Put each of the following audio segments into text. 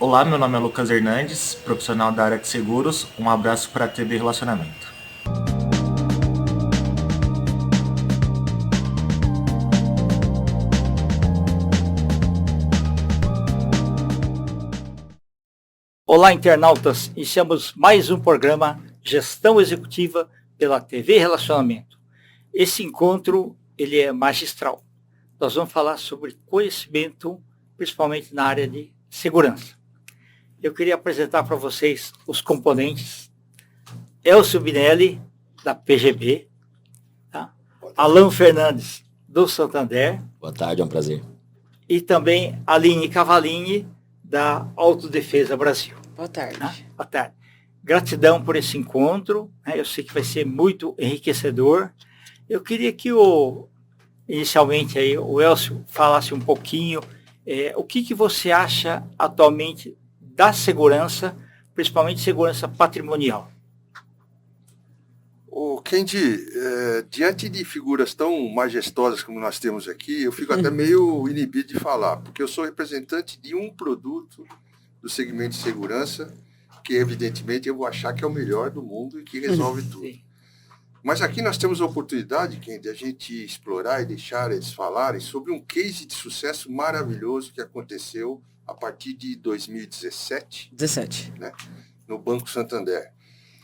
Olá, meu nome é Lucas Hernandes, profissional da área de seguros. Um abraço para a TV Relacionamento. Olá, internautas! Iniciamos mais um programa Gestão Executiva pela TV Relacionamento. Esse encontro ele é magistral. Nós vamos falar sobre conhecimento, principalmente na área de segurança. Eu queria apresentar para vocês os componentes. Elcio Binelli, da PGB. Tá? Alan Fernandes, do Santander. Boa tarde, é um prazer. E também Aline Cavalini, da Autodefesa Brasil. Boa tarde. Boa tarde. Gratidão por esse encontro. Eu sei que vai ser muito enriquecedor. Eu queria que inicialmente aí, o Elcio falasse um pouquinho o que você acha atualmente da segurança, principalmente segurança patrimonial. Kendi, diante de figuras tão majestosas como nós temos aqui, eu fico até meio inibido de falar, porque eu sou representante de um produto do segmento de segurança, que evidentemente eu vou achar que é o melhor do mundo e que resolve tudo. Sim. Mas aqui nós temos a oportunidade, Kendi, de a gente explorar e deixar eles falarem sobre um case de sucesso maravilhoso que aconteceu a partir de 2017, 17. né, no Banco Santander.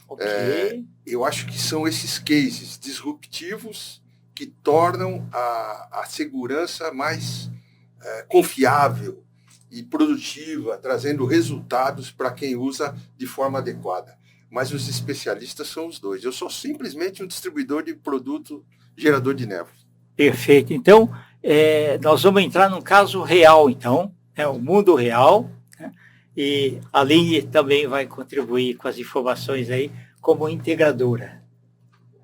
Okay. Eu acho que são esses cases disruptivos que tornam a segurança mais confiável e produtiva, trazendo resultados para quem usa de forma adequada. Mas os especialistas são os dois. Eu sou simplesmente um distribuidor de produto gerador de névoa. Perfeito. Então, nós vamos entrar num caso real, então, o mundo real, né? E a Aline também vai contribuir com as informações aí como integradora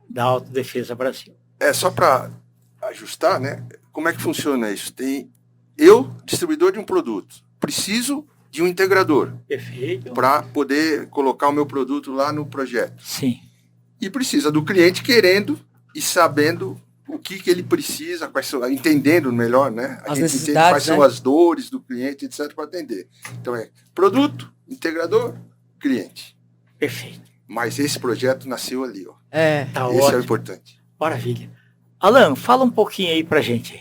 da Autodefesa Brasil. Só para ajustar, né? Como é que funciona isso? Eu, distribuidor de um produto, preciso de um integrador. Perfeito. Para poder colocar o meu produto lá no projeto. Sim. E precisa do cliente querendo e sabendo o que ele precisa, entendendo melhor, né? As gente necessidades, entende quais são né? as dores do cliente, etc., para atender. Então produto, integrador, cliente. Perfeito. Mas esse projeto nasceu ali, ó. Tá Esse ótimo. é o importante. Maravilha. Alan, fala um pouquinho aí pra gente.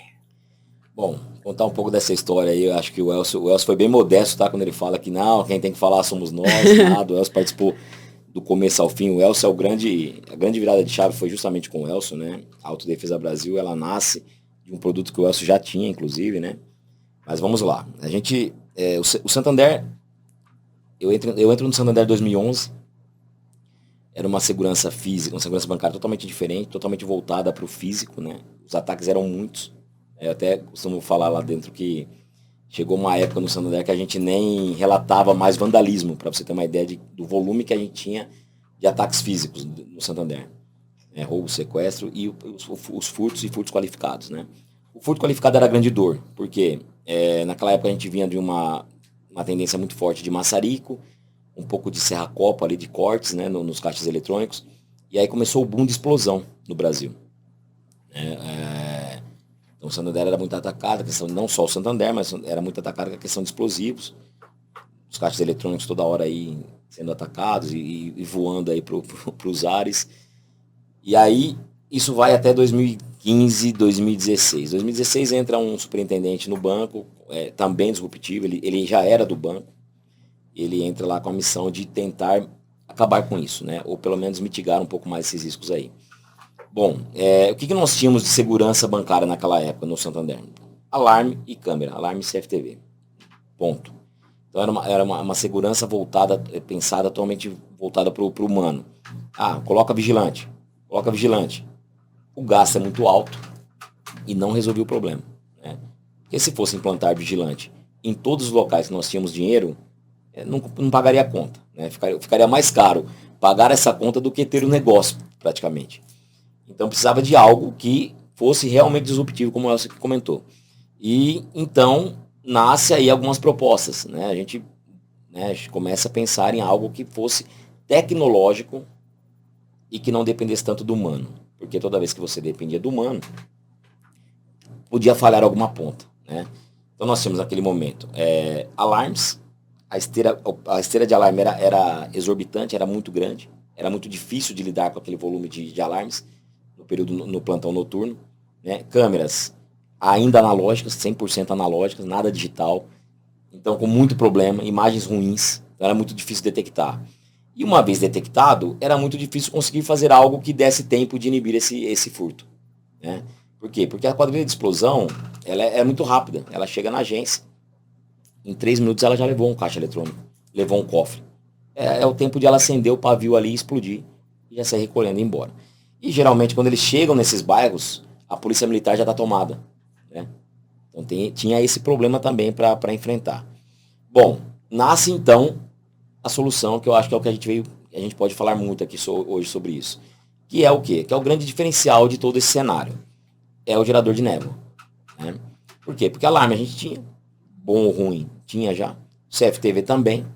Bom, contar um pouco dessa história aí, eu acho que o Elcio foi bem modesto, tá? Quando ele fala que não, quem tem que falar somos nós, nada. O Elcio participou do começo ao fim. O Elcio a grande virada de chave foi justamente com o Elcio, né? A Autodefesa Brasil, ela nasce de um produto que o Elcio já tinha, inclusive, né? Mas vamos lá. A gente, o Santander, eu entro no Santander em 2011, era uma segurança física, uma segurança bancária totalmente diferente, totalmente voltada para o físico, né? Os ataques eram muitos. Eu até costumo falar lá dentro que chegou uma época no Santander que a gente nem relatava mais vandalismo, para você ter uma ideia do volume que a gente tinha de ataques físicos no Santander. Roubo, sequestro e os furtos e furtos qualificados, né? O furto qualificado era a grande dor, porque naquela época a gente vinha de uma tendência muito forte de maçarico, um pouco de serra-copa ali, de cortes, né, nos caixas eletrônicos, e aí começou o boom de explosão no Brasil. Então o Santander era muito atacado, a questão, não só o Santander, mas era muito atacado com a questão de explosivos, os caixas eletrônicos toda hora aí sendo atacados e voando aí para os ares. E aí isso vai até 2015, 2016. 2016 entra um superintendente no banco, também disruptivo, ele já era do banco, ele entra lá com a missão de tentar acabar com isso, né? Ou pelo menos mitigar um pouco mais esses riscos aí. Bom, o que nós tínhamos de segurança bancária naquela época no Santander? Alarme e câmera, alarme e CFTV. Ponto. Então era uma segurança voltada, pensada totalmente voltada para o humano. Coloca vigilante. O gasto é muito alto e não resolveu o problema, né? Porque se fosse implantar vigilante em todos os locais que nós tínhamos dinheiro, não pagaria a conta, né? Ficaria mais caro pagar essa conta do que ter o negócio, praticamente. Então precisava de algo que fosse realmente disruptivo, como o Elcio comentou. E então nasce aí algumas propostas, né? A gente começa a pensar em algo que fosse tecnológico e que não dependesse tanto do humano. Porque toda vez que você dependia do humano, podia falhar alguma ponta, né? Então nós tínhamos naquele momento alarmes, a esteira de alarme era exorbitante, era muito grande, era muito difícil de lidar com aquele volume de alarmes no plantão noturno, né? Câmeras ainda analógicas, 100% analógicas, nada digital, então com muito problema, imagens ruins, então era muito difícil detectar. E uma vez detectado, era muito difícil conseguir fazer algo que desse tempo de inibir esse furto, né? Por quê? Porque a quadrilha de explosão, ela é muito rápida, ela chega na agência, em 3 minutos ela já levou um caixa eletrônico, levou um cofre. É o tempo de ela acender o pavio ali e explodir, e já sair recolhendo e ir embora. E geralmente quando eles chegam nesses bairros, a polícia militar já está tomada, né? Então tinha esse problema também para enfrentar. Bom, nasce então a solução, que eu acho que é o que a gente pode falar muito aqui hoje sobre isso. Que é o quê? Que é o grande diferencial de todo esse cenário. É o gerador de névoa, né? Por quê? Porque alarme a gente tinha, bom ou ruim, tinha já. CFTV também.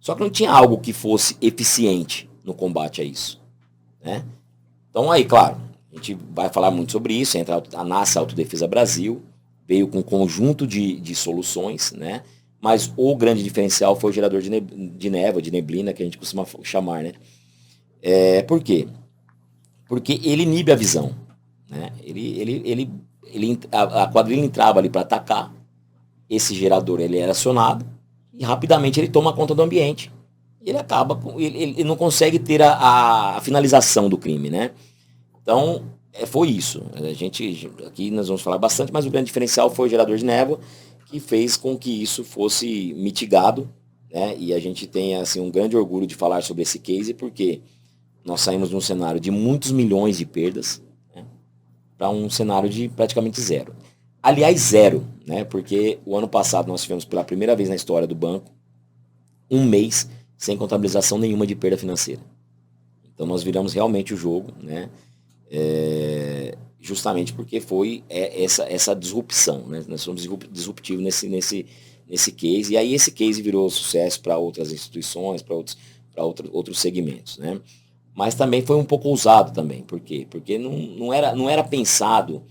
Só que não tinha algo que fosse eficiente no combate a isso, né? Então aí, claro, a gente vai falar muito sobre isso. Entra a NASA Autodefesa Brasil, veio com um conjunto de soluções, né? Mas o grande diferencial foi o gerador de névoa, de neblina, que a gente costuma chamar, né? Por quê? Porque ele inibe a visão, né? A quadrilha entrava ali para atacar, esse gerador ele era acionado e rapidamente ele toma conta do ambiente. Ele acaba, ele não consegue ter a finalização do crime, né? Então, foi isso. Aqui nós vamos falar bastante, mas o grande diferencial foi o gerador de névoa, que fez com que isso fosse mitigado, né? E a gente tem assim, um grande orgulho de falar sobre esse case, porque nós saímos de um cenário de muitos milhões de perdas, né, para um cenário de praticamente zero. Aliás, zero, né? Porque o ano passado nós tivemos pela primeira vez na história do banco um mês sem contabilização nenhuma de perda financeira. Então nós viramos realmente o jogo, né? Justamente porque foi essa disrupção, né? Nós somos disruptivos nesse case, e aí esse case virou sucesso para outras instituições, para outros segmentos, né? Mas também foi um pouco ousado também. Por quê? Porque não era pensado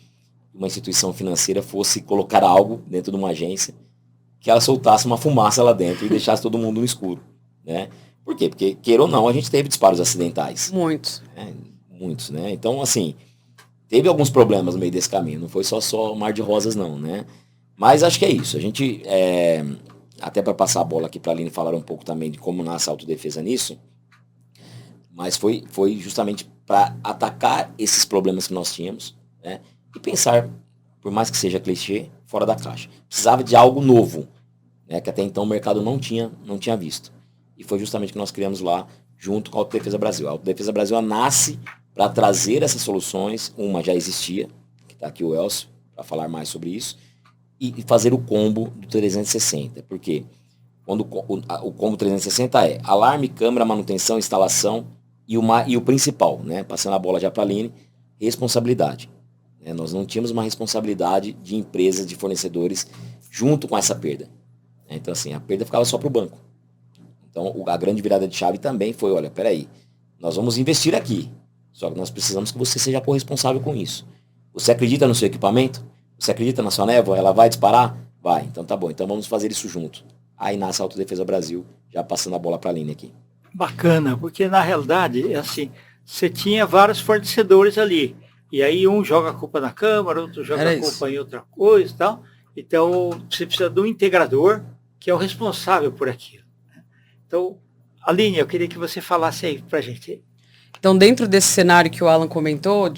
que uma instituição financeira fosse colocar algo dentro de uma agência que ela soltasse uma fumaça lá dentro e deixasse todo mundo no escuro, né? Por quê? Porque, queira ou não, a gente teve disparos acidentais. Muitos. Muitos, né? Então, assim, teve alguns problemas no meio desse caminho. Não foi só mar de rosas, não, né? Mas acho que é isso. A gente, até para passar a bola aqui para a Aline falar um pouco também de como nasce a autodefesa nisso, mas foi justamente para atacar esses problemas que nós tínhamos, né? E pensar, por mais que seja clichê, fora da caixa. Precisava de algo novo, né? Que até então o mercado não tinha visto. E foi justamente o que nós criamos lá, junto com a Autodefesa Brasil. A Autodefesa Brasil nasce para trazer essas soluções. Uma já existia, que está aqui o Elcio, para falar mais sobre isso, e fazer o combo do 360. Por quê? Quando o combo 360 é alarme, câmera, manutenção, instalação e o principal, né? Passando a bola já para a Aline, responsabilidade. Nós não tínhamos uma responsabilidade de empresas, de fornecedores, junto com essa perda. Então, assim, a perda ficava só para o banco. Então, a grande virada de chave também foi, olha, peraí, nós vamos investir aqui, só que nós precisamos que você seja corresponsável com isso. Você acredita no seu equipamento? Você acredita na sua névoa? Ela vai disparar? Vai, então tá bom, então vamos fazer isso junto. Aí nasce a Autodefesa Brasil, já passando a bola para a Aline aqui. Bacana, porque na realidade, assim, você tinha vários fornecedores ali, e aí um joga a culpa na câmara, outro joga a culpa em outra coisa e tal. Então, você precisa de um integrador que é o responsável por aquilo. Então, Aline, eu queria que você falasse aí pra gente. Então, dentro desse cenário que o Alan comentou,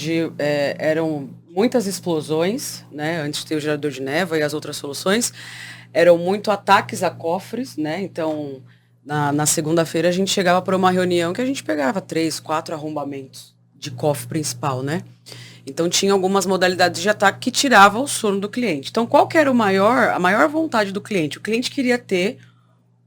eram muitas explosões, né, antes de ter o gerador de névoa e as outras soluções, eram muito ataques a cofres, né? Então, na segunda-feira a gente chegava para uma reunião que a gente pegava 3, 4 arrombamentos de cofre principal, né? Então, tinha algumas modalidades de ataque que tiravam o sono do cliente. Então, qual que era a maior vontade do cliente? O cliente queria ter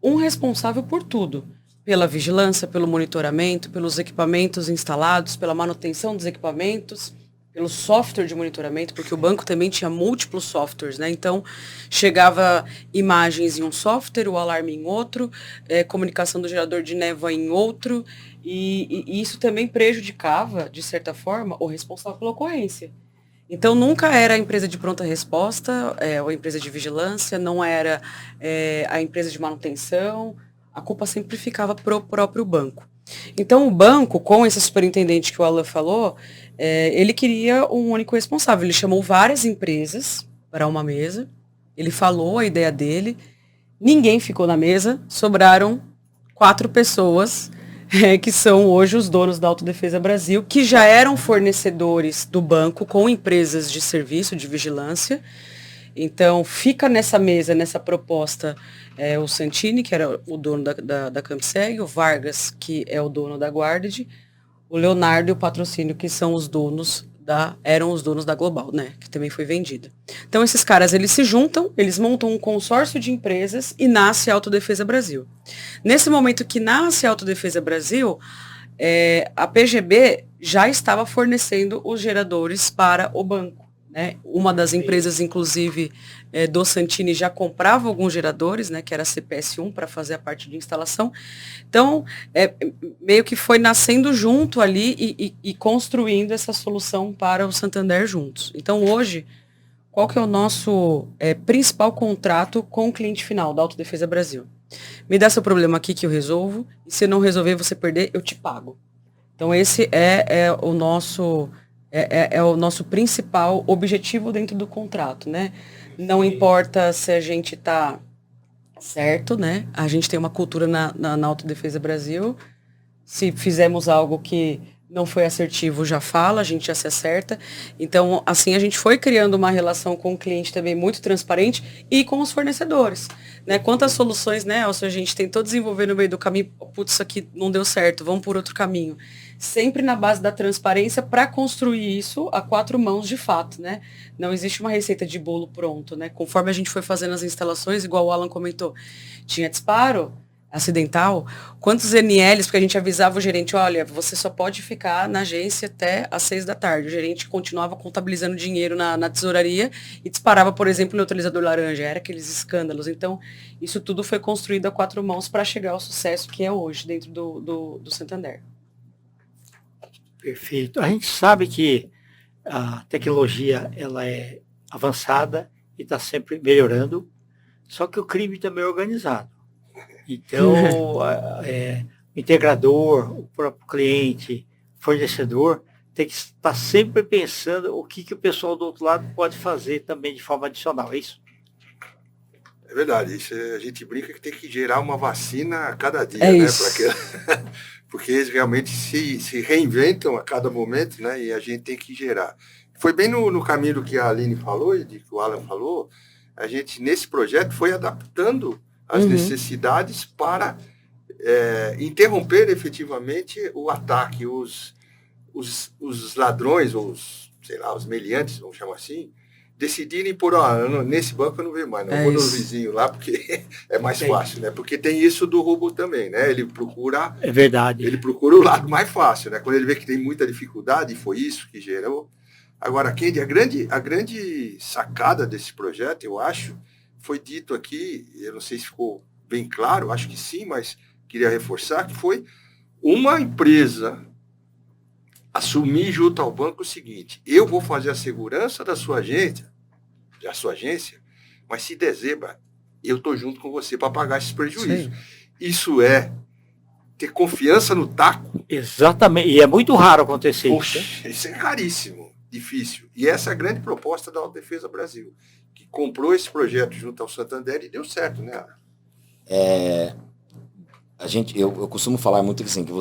um responsável por tudo. Pela vigilância, pelo monitoramento, pelos equipamentos instalados, pela manutenção dos equipamentos, pelo software de monitoramento, porque o banco também tinha múltiplos softwares, né? Então, chegava imagens em um software, o alarme em outro, comunicação do gerador de névoa em outro, e isso também prejudicava, de certa forma, o responsável pela ocorrência. Então, nunca era a empresa de pronta resposta, ou a empresa de vigilância, não era a empresa de manutenção, a culpa sempre ficava pro próprio banco. Então o banco, com esse superintendente que o Alan falou, ele queria um único responsável. Ele chamou várias empresas para uma mesa, ele falou a ideia dele, ninguém ficou na mesa, sobraram 4 pessoas, que são hoje os donos da Autodefesa Brasil, que já eram fornecedores do banco com empresas de serviço, de vigilância. Então, fica nessa mesa, nessa proposta, o Santini, que era o dono da Campseg, o Vargas, que é o dono da Guarded, o Leonardo e o Patrocínio, que são os donos eram os donos da Global, né, que também foi vendida. Então, esses caras, eles se juntam, eles montam um consórcio de empresas e nasce a Autodefesa Brasil. Nesse momento que nasce a Autodefesa Brasil, a PGB já estava fornecendo os geradores para o banco. Né? Uma das empresas, inclusive, do Santini já comprava alguns geradores, né, que era a CPS1, para fazer a parte de instalação. Então, meio que foi nascendo junto ali e construindo essa solução para o Santander juntos. Então, hoje, qual que é o nosso principal contrato com o cliente final da Autodefesa Brasil? Me dá seu problema aqui que eu resolvo, e se não resolver, você perder, eu te pago. Então, esse é o nosso... É o nosso principal objetivo dentro do contrato, né? Não importa se a gente está certo, né? A gente tem uma cultura na Autodefesa Brasil. Se fizemos algo que não foi assertivo, já fala, a gente já se acerta. Então, assim, a gente foi criando uma relação com o cliente também muito transparente e com os fornecedores. Né? Quantas soluções, né, Elcio, a gente tentou desenvolver no meio do caminho, putz, isso aqui não deu certo, vamos por outro caminho. Sempre na base da transparência para construir isso a 4 mãos de fato, né? Não existe uma receita de bolo pronto, né? Conforme a gente foi fazendo as instalações, igual o Alan comentou, tinha disparo acidental, quantos NLs, porque a gente avisava o gerente, olha, você só pode ficar na agência até às 6 da tarde. O gerente continuava contabilizando dinheiro na tesouraria e disparava, por exemplo, o neutralizador laranja. Era aqueles escândalos. Então, isso tudo foi construído a 4 mãos para chegar ao sucesso que é hoje dentro do Santander. Perfeito. A gente sabe que a tecnologia ela é avançada e está sempre melhorando, só que o crime também é organizado. Então, o integrador, o próprio cliente, fornecedor, tem que estar sempre pensando o que o pessoal do outro lado pode fazer também de forma adicional, é isso? É verdade, isso a gente brinca que tem que gerar uma vacina a cada dia, É né? isso. Porque eles realmente se reinventam a cada momento, né? E a gente tem que gerar. Foi bem no caminho do que a Aline falou e do que o Alan falou. A gente, nesse projeto, foi adaptando as necessidades para interromper efetivamente o ataque. Os ladrões, ou os meliantes, vamos chamar assim, decidirem por, nesse banco eu não vejo mais, não. Eu vou no vizinho lá, porque é mais fácil, né? Porque tem isso do roubo também, né? Ele procura... É verdade. Ele procura o lado mais fácil, né? Quando ele vê que tem muita dificuldade, e foi isso que gerou. Agora, Kendi, a grande sacada desse projeto, eu acho, foi dito aqui, eu não sei se ficou bem claro, acho que sim, mas queria reforçar, que foi uma empresa assumir junto ao banco o seguinte: eu vou fazer a segurança da sua agência, mas se der zebra, eu estou junto com você para pagar esses prejuízos. Sim. Isso é ter confiança no taco. Exatamente, e é muito raro acontecer. Poxa, isso é raríssimo, difícil. E essa é a grande proposta da Autodefesa Brasil, que comprou esse projeto junto ao Santander e deu certo, né? Eu costumo falar muito assim, que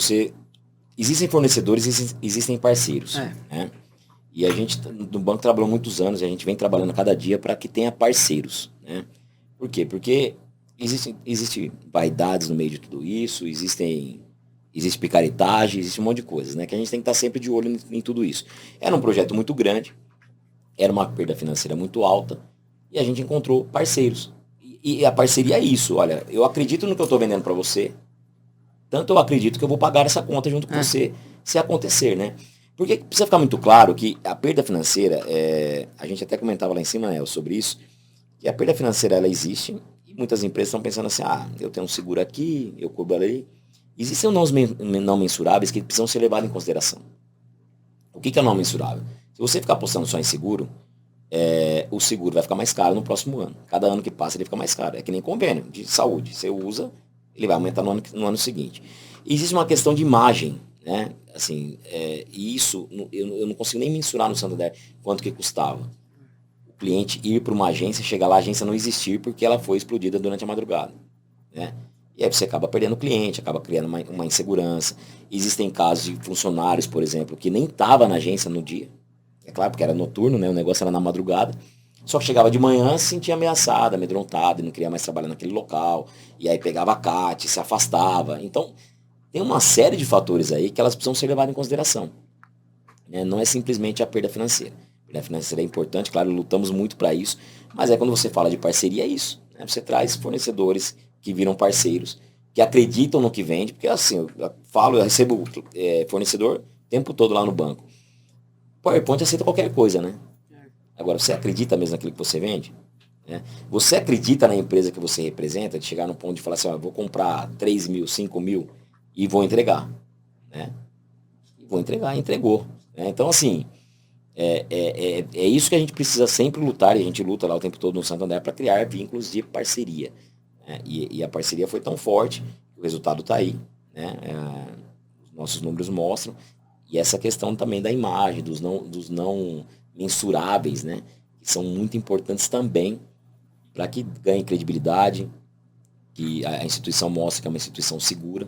existem fornecedores, existem parceiros. Né? E a gente, no banco, trabalhou muitos anos, e a gente vem trabalhando cada dia para que tenha parceiros. Né? Por quê? Porque existe vaidades no meio de tudo isso, existe picaretagem, existe um monte de coisas, né? Que a gente tem que estar sempre de olho em tudo isso. Era um projeto muito grande, era uma perda financeira muito alta, e a gente encontrou parceiros. E a parceria é isso, olha, eu acredito no que eu estou vendendo para você, tanto eu acredito que eu vou pagar essa conta junto com você, se acontecer, né? Porque precisa ficar muito claro que a perda financeira, a gente até comentava lá em cima, né, sobre isso, que a perda financeira, ela existe, e muitas empresas estão pensando assim, eu tenho um seguro aqui, eu cubro ali. Existem não mensuráveis que precisam ser levados em consideração. O que é não mensurável? Se você ficar apostando só em seguro, o seguro vai ficar mais caro no próximo ano. Cada ano que passa ele fica mais caro. É que nem convênio de saúde. Você usa, ele vai aumentar no ano seguinte. Existe uma questão de imagem, né? Assim, e isso eu não consigo nem mensurar no Santander quanto que custava. O cliente ir para uma agência, chegar lá, a agência não existir porque ela foi explodida durante a madrugada, né? E aí você acaba perdendo o cliente, acaba criando uma insegurança. Existem casos de funcionários, por exemplo, que nem estava na agência no dia. É claro, porque era noturno, né? O negócio era na madrugada. Só que chegava de manhã, se sentia ameaçado, amedrontado, e não queria mais trabalhar naquele local. E aí pegava a CAT, se afastava. Então, tem uma série de fatores aí que elas precisam ser levadas em consideração, né? Não é simplesmente a perda financeira. A perda financeira é importante, claro, lutamos muito para isso, mas quando você fala de parceria, é isso, né? Você traz fornecedores que viram parceiros, que acreditam no que vende, porque assim, eu recebo fornecedor o tempo todo lá no banco. PowerPoint aceita qualquer coisa, né? Agora, você acredita mesmo naquilo que você vende? Né? Você acredita na empresa que você representa, de chegar no ponto de falar assim, eu vou comprar 3 mil, 5 mil, e vou entregar, né? Vou entregar, entregou, né? Então, assim, é isso que a gente precisa sempre lutar, e a gente luta lá o tempo todo no Santander para criar vínculos de parceria, né? E a parceria foi tão forte, o resultado está aí, né? Os nossos números mostram, e essa questão também da imagem, dos não mensuráveis, né? Que são muito importantes também para que ganhe credibilidade, que a instituição mostre que é uma instituição segura.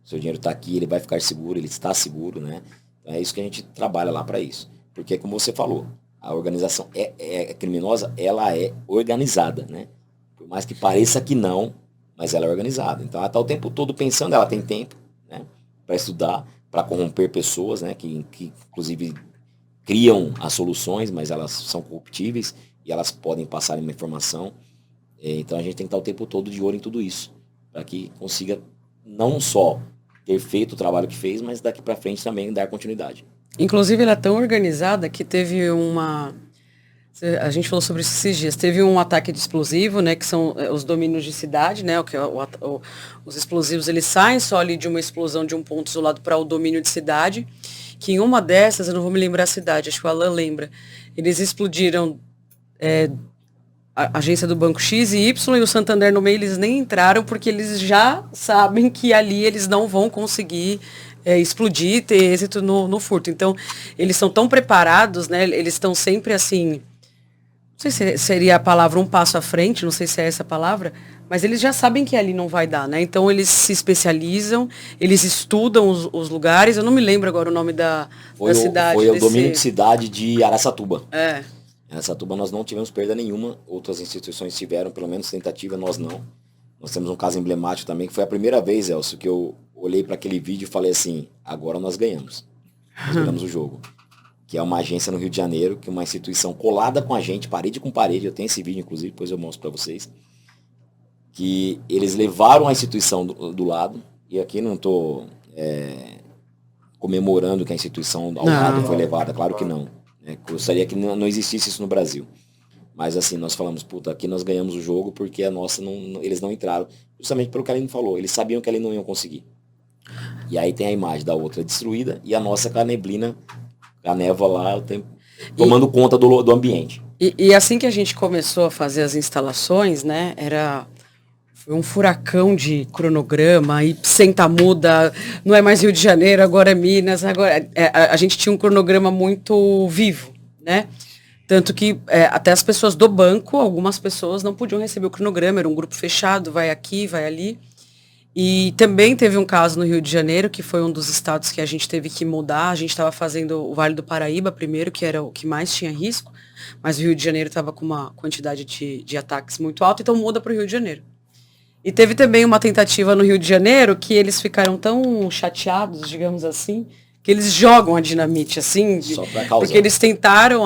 Seu dinheiro está aqui, ele vai ficar seguro, ele está seguro, né? Então é isso que a gente trabalha lá para isso. Porque, como você falou, a organização é criminosa, ela é organizada, né? Por mais que pareça que não, mas ela é organizada. Então ela está o tempo todo pensando, ela tem tempo, né? Para estudar, para corromper pessoas, né? Que inclusive criam as soluções, mas elas são corruptíveis e elas podem passar uma informação. Então a gente tem que estar o tempo todo de olho em tudo isso, para que consiga não só ter feito o trabalho que fez, mas daqui para frente também dar continuidade. Inclusive, ela é tão organizada que teve a gente falou sobre isso esses dias. Teve um ataque de explosivo, né, que são os domínios de cidade, né, os explosivos, eles saem só ali de uma explosão de um ponto isolado para o domínio de cidade, que em uma dessas, eu não vou me lembrar a cidade, acho que o Alan lembra, eles explodiram a agência do Banco X e Y, e o Santander no meio, eles nem entraram, porque eles já sabem que ali eles não vão conseguir explodir, ter êxito no furto. Então, eles são tão preparados, né? Eles estão sempre assim, não sei se seria a palavra um passo à frente, não sei se é essa a palavra, mas eles já sabem que ali não vai dar, né? Então, eles se especializam, eles estudam os lugares. Eu não me lembro agora o nome da cidade. Foi o domínio de cidade de Araçatuba. Em Araçatuba nós não tivemos perda nenhuma, outras instituições tiveram, pelo menos tentativa, nós não. Nós temos um caso emblemático também, que foi a primeira vez, Elcio, que eu olhei para aquele vídeo e falei assim, agora nós ganhamos. Nós ganhamos o jogo. Que é uma agência no Rio de Janeiro, que é uma instituição colada com a gente, parede com parede, eu tenho esse vídeo, inclusive, depois eu mostro para vocês, que eles levaram a instituição do lado, e aqui não estou comemorando que a instituição ao lado foi levada, claro que não. Gostaria que não existisse isso no Brasil. Mas assim, nós falamos, puta, aqui nós ganhamos o jogo porque a nossa, eles não entraram. Justamente pelo que a Aline falou, eles sabiam que ali não iam conseguir. E aí tem a imagem da outra destruída e a nossa com a neblina, a névoa lá, tomando conta do ambiente. E assim que a gente começou a fazer as instalações, né, foi um furacão de cronograma, e senta muda, não é mais Rio de Janeiro, agora é Minas, agora a gente tinha um cronograma muito vivo, né? Tanto que até as pessoas do banco, algumas pessoas não podiam receber o cronograma, era um grupo fechado, vai aqui, vai ali. E também teve um caso no Rio de Janeiro, que foi um dos estados que a gente teve que mudar. A gente estava fazendo o Vale do Paraíba primeiro, que era o que mais tinha risco, mas o Rio de Janeiro estava com uma quantidade de ataques muito alta, então muda para o Rio de Janeiro. E teve também uma tentativa no Rio de Janeiro que eles ficaram tão chateados, digamos assim, que eles jogam a dinamite, assim, só pra causar. Porque eles tentaram,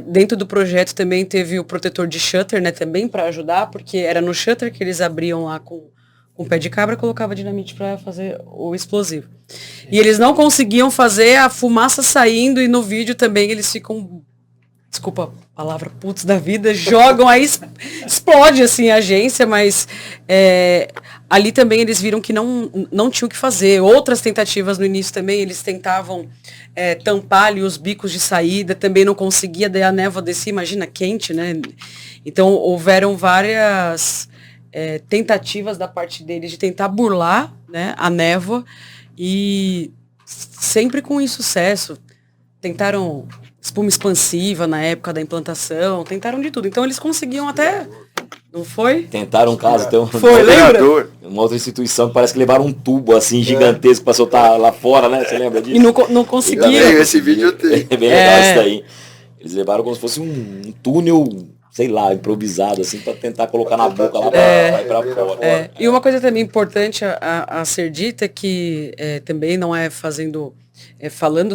dentro do projeto também teve o protetor de shutter, né, também para ajudar, porque era no shutter que eles abriam lá com o pé de cabra, colocava dinamite para fazer o explosivo. E eles não conseguiam fazer a fumaça saindo, e no vídeo também eles ficam, desculpa a palavra, putz da vida, jogam, aí explode assim a agência, mas ali também eles viram que não tinham o que fazer. Outras tentativas no início também, eles tentavam tampar ali os bicos de saída, também não conseguia, daí a névoa descia, imagina, quente, né? Então houveram várias tentativas da parte deles de tentar burlar, né, a névoa, e sempre com insucesso. Tentaram espuma expansiva na época da implantação, tentaram de tudo. Então eles conseguiam até... Não foi? Tentaram um caso, então, Foi, lembra? uma outra instituição que parece que levaram um tubo assim gigantesco para soltar lá fora, né? Você lembra disso? E não conseguiam. Esse vídeo eu tenho. É bem legal isso daí. Eles levaram como se fosse um túnel, sei lá, improvisado, assim, para tentar colocar na boca lá para ir para fora. E uma coisa também importante a ser dita é que também não é falando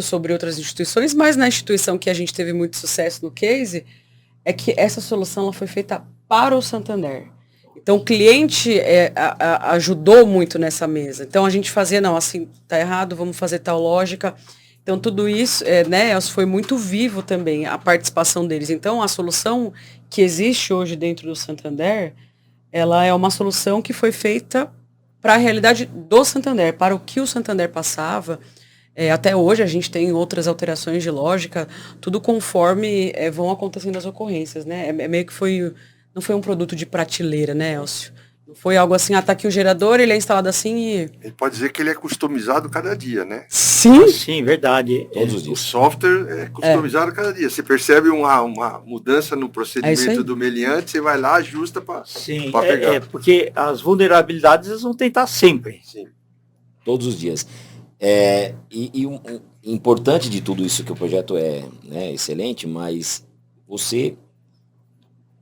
sobre outras instituições, mas na instituição que a gente teve muito sucesso no case, é que essa solução ela foi feita para o Santander. Então o cliente ajudou muito nessa mesa. Então a gente fazia, não, assim, tá errado, vamos fazer tal lógica. Então tudo isso, né, foi muito vivo também, a participação deles. Então a solução que existe hoje dentro do Santander, ela é uma solução que foi feita para a realidade do Santander, para o que o Santander passava. Até hoje a gente tem outras alterações de lógica, tudo conforme vão acontecendo as ocorrências, né? Meio que não foi um produto de prateleira, né, Elcio? Não foi algo assim, tá aqui o gerador, ele é instalado assim e... Ele pode dizer que ele é customizado cada dia, né? Sim! Sim, verdade. Todos os O dias. software é customizado cada dia. Você percebe uma mudança no É isso procedimento aí. do meliante, você vai lá, ajusta para Sim, pegar. porque as vulnerabilidades eles vão tentar sempre. Sim. Todos os dias. E o importante de tudo isso que o projeto é, né, excelente, mas você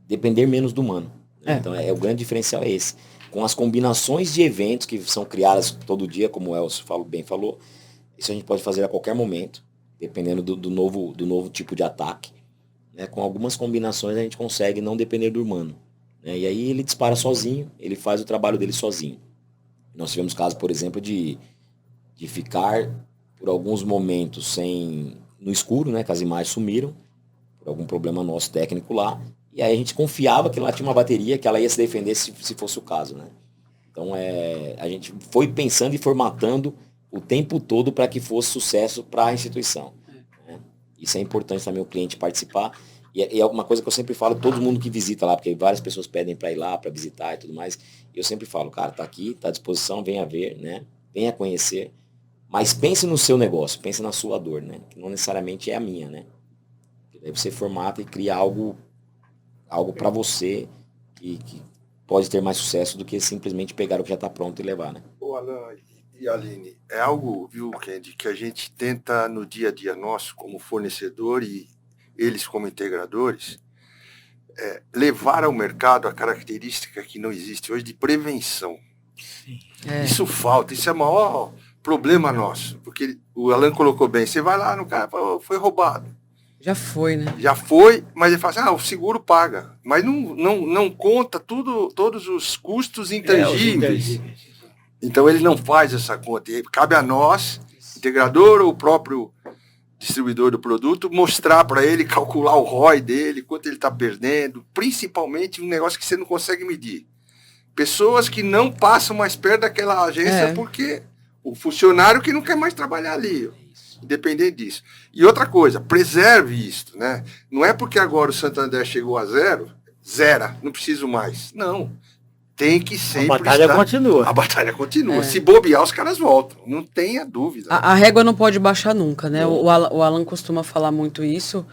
depender menos do humano. Né? Então o grande diferencial é esse. Com as combinações de eventos que são criadas todo dia, como o Elcio bem falou, isso a gente pode fazer a qualquer momento, dependendo do novo tipo de ataque. Né? Com algumas combinações a gente consegue não depender do humano. Né? E aí ele dispara sozinho, ele faz o trabalho dele sozinho. Nós tivemos casos, por exemplo, de ficar por alguns momentos no escuro, né, que as imagens sumiram, por algum problema nosso técnico lá, e aí a gente confiava que lá tinha uma bateria, que ela ia se defender se fosse o caso, né. Então a gente foi pensando e formatando o tempo todo para que fosse sucesso para a instituição. Né? Isso é importante também o cliente participar, e é uma coisa que eu sempre falo, todo mundo que visita lá, porque várias pessoas pedem para ir lá, para visitar e tudo mais, eu sempre falo, cara, tá aqui, tá à disposição, venha ver, né, venha conhecer, mas pense no seu negócio, pense na sua dor, né? Que não necessariamente é a minha, né? Daí você formata e cria algo para você que pode ter mais sucesso do que simplesmente pegar o que já está pronto e levar, né? Ô, Alan e Aline, é algo, viu, Kendi, que a gente tenta no dia a dia nosso, como fornecedor e eles como integradores, levar ao mercado a característica que não existe hoje de prevenção. Isso falta, isso é o maior problema nosso, porque o Alan colocou bem, você vai lá no cara, foi roubado. Já foi, né? Já foi, mas ele fala assim, o seguro paga, mas não conta todos os custos intangíveis. Então ele não faz essa conta, e cabe a nós, integrador ou o próprio distribuidor do produto, mostrar para ele, calcular o ROI dele, quanto ele está perdendo, principalmente um negócio que você não consegue medir. Pessoas que não passam mais perto daquela agência porque o funcionário que não quer mais trabalhar ali, independente disso. E outra coisa, preserve isso, né? Não é porque agora o Santander chegou a zera, não preciso mais. Não. Tem que sempre A batalha continua. A batalha continua. Se bobear, os caras voltam. Não tenha dúvida. A régua não pode baixar nunca, né? O Alan costuma falar muito isso,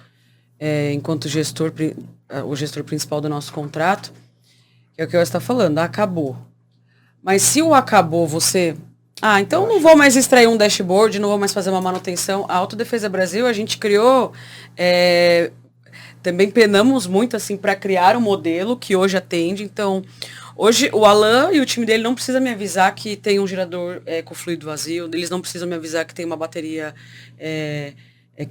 enquanto o gestor principal do nosso contrato, que é o que eu está falando, acabou. Mas se o acabou, você... então não vou mais extrair um dashboard, não vou mais fazer uma manutenção. A Autodefesa Brasil, a gente criou... também penamos muito, assim, para criar um modelo que hoje atende. Então, hoje o Alan e o time dele não precisam me avisar que tem um gerador com fluido vazio, eles não precisam me avisar que tem uma bateria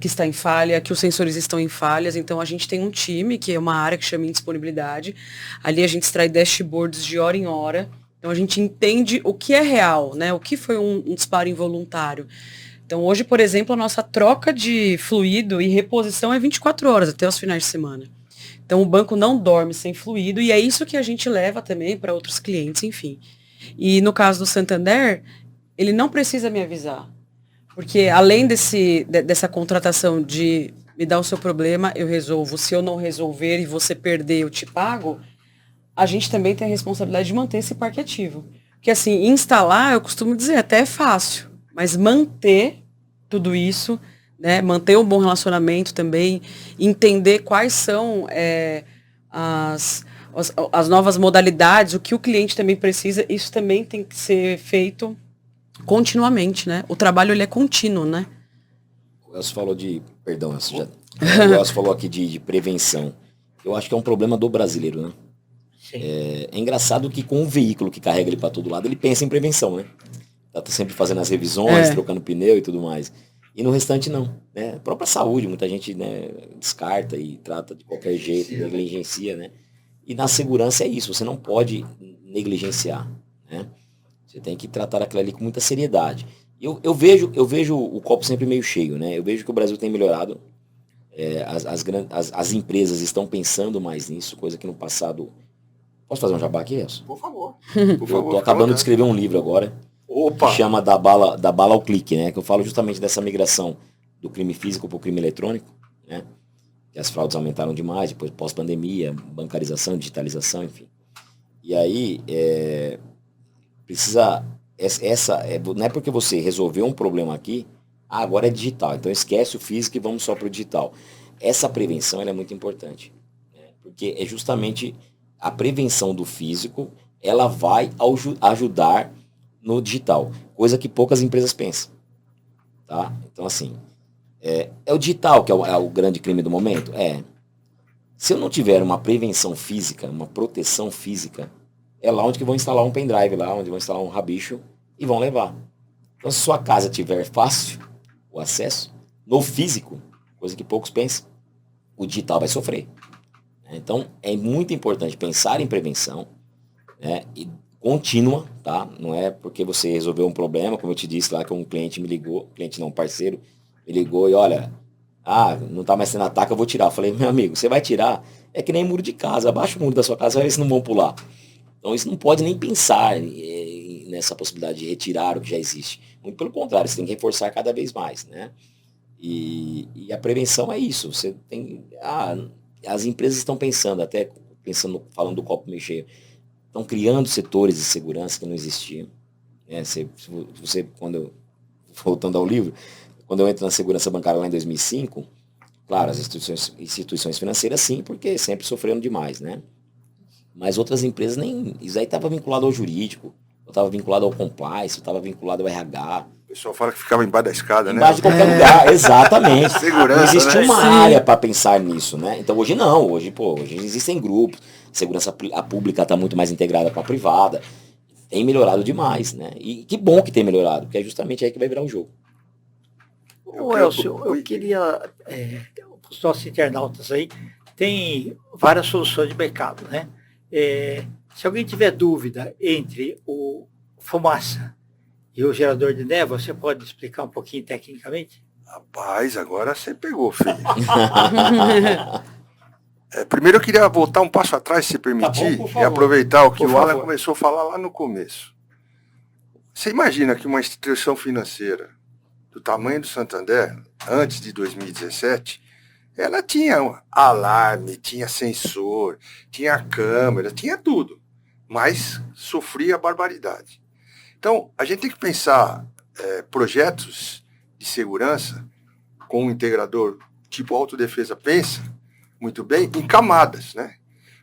que está em falha, que os sensores estão em falhas. Então, a gente tem um time, que é uma área que chama indisponibilidade. Ali a gente extrai dashboards de hora em hora. Então, a gente entende o que é real, né? O que foi um disparo involuntário. Então, hoje, por exemplo, a nossa troca de fluido e reposição é 24 horas, até os finais de semana. Então, o banco não dorme sem fluido, e é isso que a gente leva também para outros clientes, enfim. E no caso do Santander, ele não precisa me avisar. Porque além dessa contratação de me dar o seu problema, eu resolvo. Se eu não resolver e você perder, eu te pago, a gente também tem a responsabilidade de manter esse parque ativo. Porque assim, instalar, eu costumo dizer, até é fácil, mas manter tudo isso, né, manter um bom relacionamento também, entender quais são as novas modalidades, o que o cliente também precisa, isso também tem que ser feito continuamente, né? O trabalho, ele é contínuo, né? O Elcio falou o Elcio falou aqui de prevenção. Eu acho que é um problema do brasileiro, né? Sim. É engraçado que com o veículo que carrega ele para todo lado, ele pensa em prevenção, né? Tá sempre fazendo as revisões, trocando pneu e tudo mais. E no restante não, né? A própria saúde, muita gente, né, descarta e trata de qualquer jeito, negligencia, né? E na segurança é isso, você não pode negligenciar, né? Você tem que tratar aquilo ali com muita seriedade. Eu vejo o copo sempre meio cheio, né? Eu vejo que o Brasil tem melhorado. As empresas estão pensando mais nisso, coisa que no passado... Posso fazer um jabá aqui, Elcio? Por favor. Eu tô acabando de escrever um livro agora, Opa! que chama da bala ao clique, né? Que eu falo justamente dessa migração do crime físico para o crime eletrônico, né? Que as fraudes aumentaram demais, depois pós-pandemia, bancarização, digitalização, enfim. E aí, não é porque você resolveu um problema aqui, agora é digital, então esquece o físico e vamos só para o digital. Essa prevenção ela é muito importante, né? Porque é justamente a prevenção do físico, ela vai ajudar no digital, coisa que poucas empresas pensam, tá? Então, assim, é o digital que é o grande crime do momento? Se eu não tiver uma prevenção física, uma proteção física, é lá onde que vão instalar um pendrive, lá onde vão instalar um rabicho e vão levar. Então, se sua casa tiver fácil o acesso, no físico, coisa que poucos pensam, o digital vai sofrer. Então, é muito importante pensar em prevenção, né, e contínua, tá? Não é porque você resolveu um problema, como eu te disse lá, que um cliente me ligou, parceiro, me ligou e olha, não tá mais sendo ataque, eu vou tirar. Eu falei, meu amigo, você vai tirar? É que nem muro de casa, abaixa o muro da sua casa, vai ver se não vão pular. Então, isso não pode nem pensar nessa possibilidade de retirar o que já existe. Muito pelo contrário, você tem que reforçar cada vez mais, né? E a prevenção é isso. Você tem... as empresas estão falando do copo meio cheio, estão criando setores de segurança que não existiam, né? Voltando ao livro, quando eu entro na segurança bancária lá em 2005, claro, as instituições financeiras sim, porque sempre sofreram demais, né? Mas outras empresas isso aí estava vinculado ao jurídico, estava vinculado ao compliance, estava vinculado ao RH. O pessoal fala que ficava embaixo da escada, né? Embaixo de qualquer lugar, exatamente. Segurança, não existia né? uma área para pensar nisso, né? Então hoje não, hoje existem grupos, a pública está muito mais integrada com a privada, tem melhorado demais, né? E que bom que tem melhorado, porque é justamente aí que vai virar o jogo. Ô, Elcio, eu queria, os nossos internautas aí, tem várias soluções de mercado, né? Se alguém tiver dúvida entre o fumaça e o gerador de névoa, você pode explicar um pouquinho tecnicamente? Rapaz, agora você pegou, filho. Primeiro eu queria voltar um passo atrás, se permitir, por e favor. aproveitar o que Por o Alan favor. começou a falar lá no começo. Você imagina que uma instituição financeira do tamanho do Santander, antes de 2017, ela tinha alarme, tinha sensor, tinha câmera, tinha tudo, mas sofria barbaridade. Então, a gente tem que pensar projetos de segurança com um integrador tipo autodefesa pensa, muito bem, em camadas, né?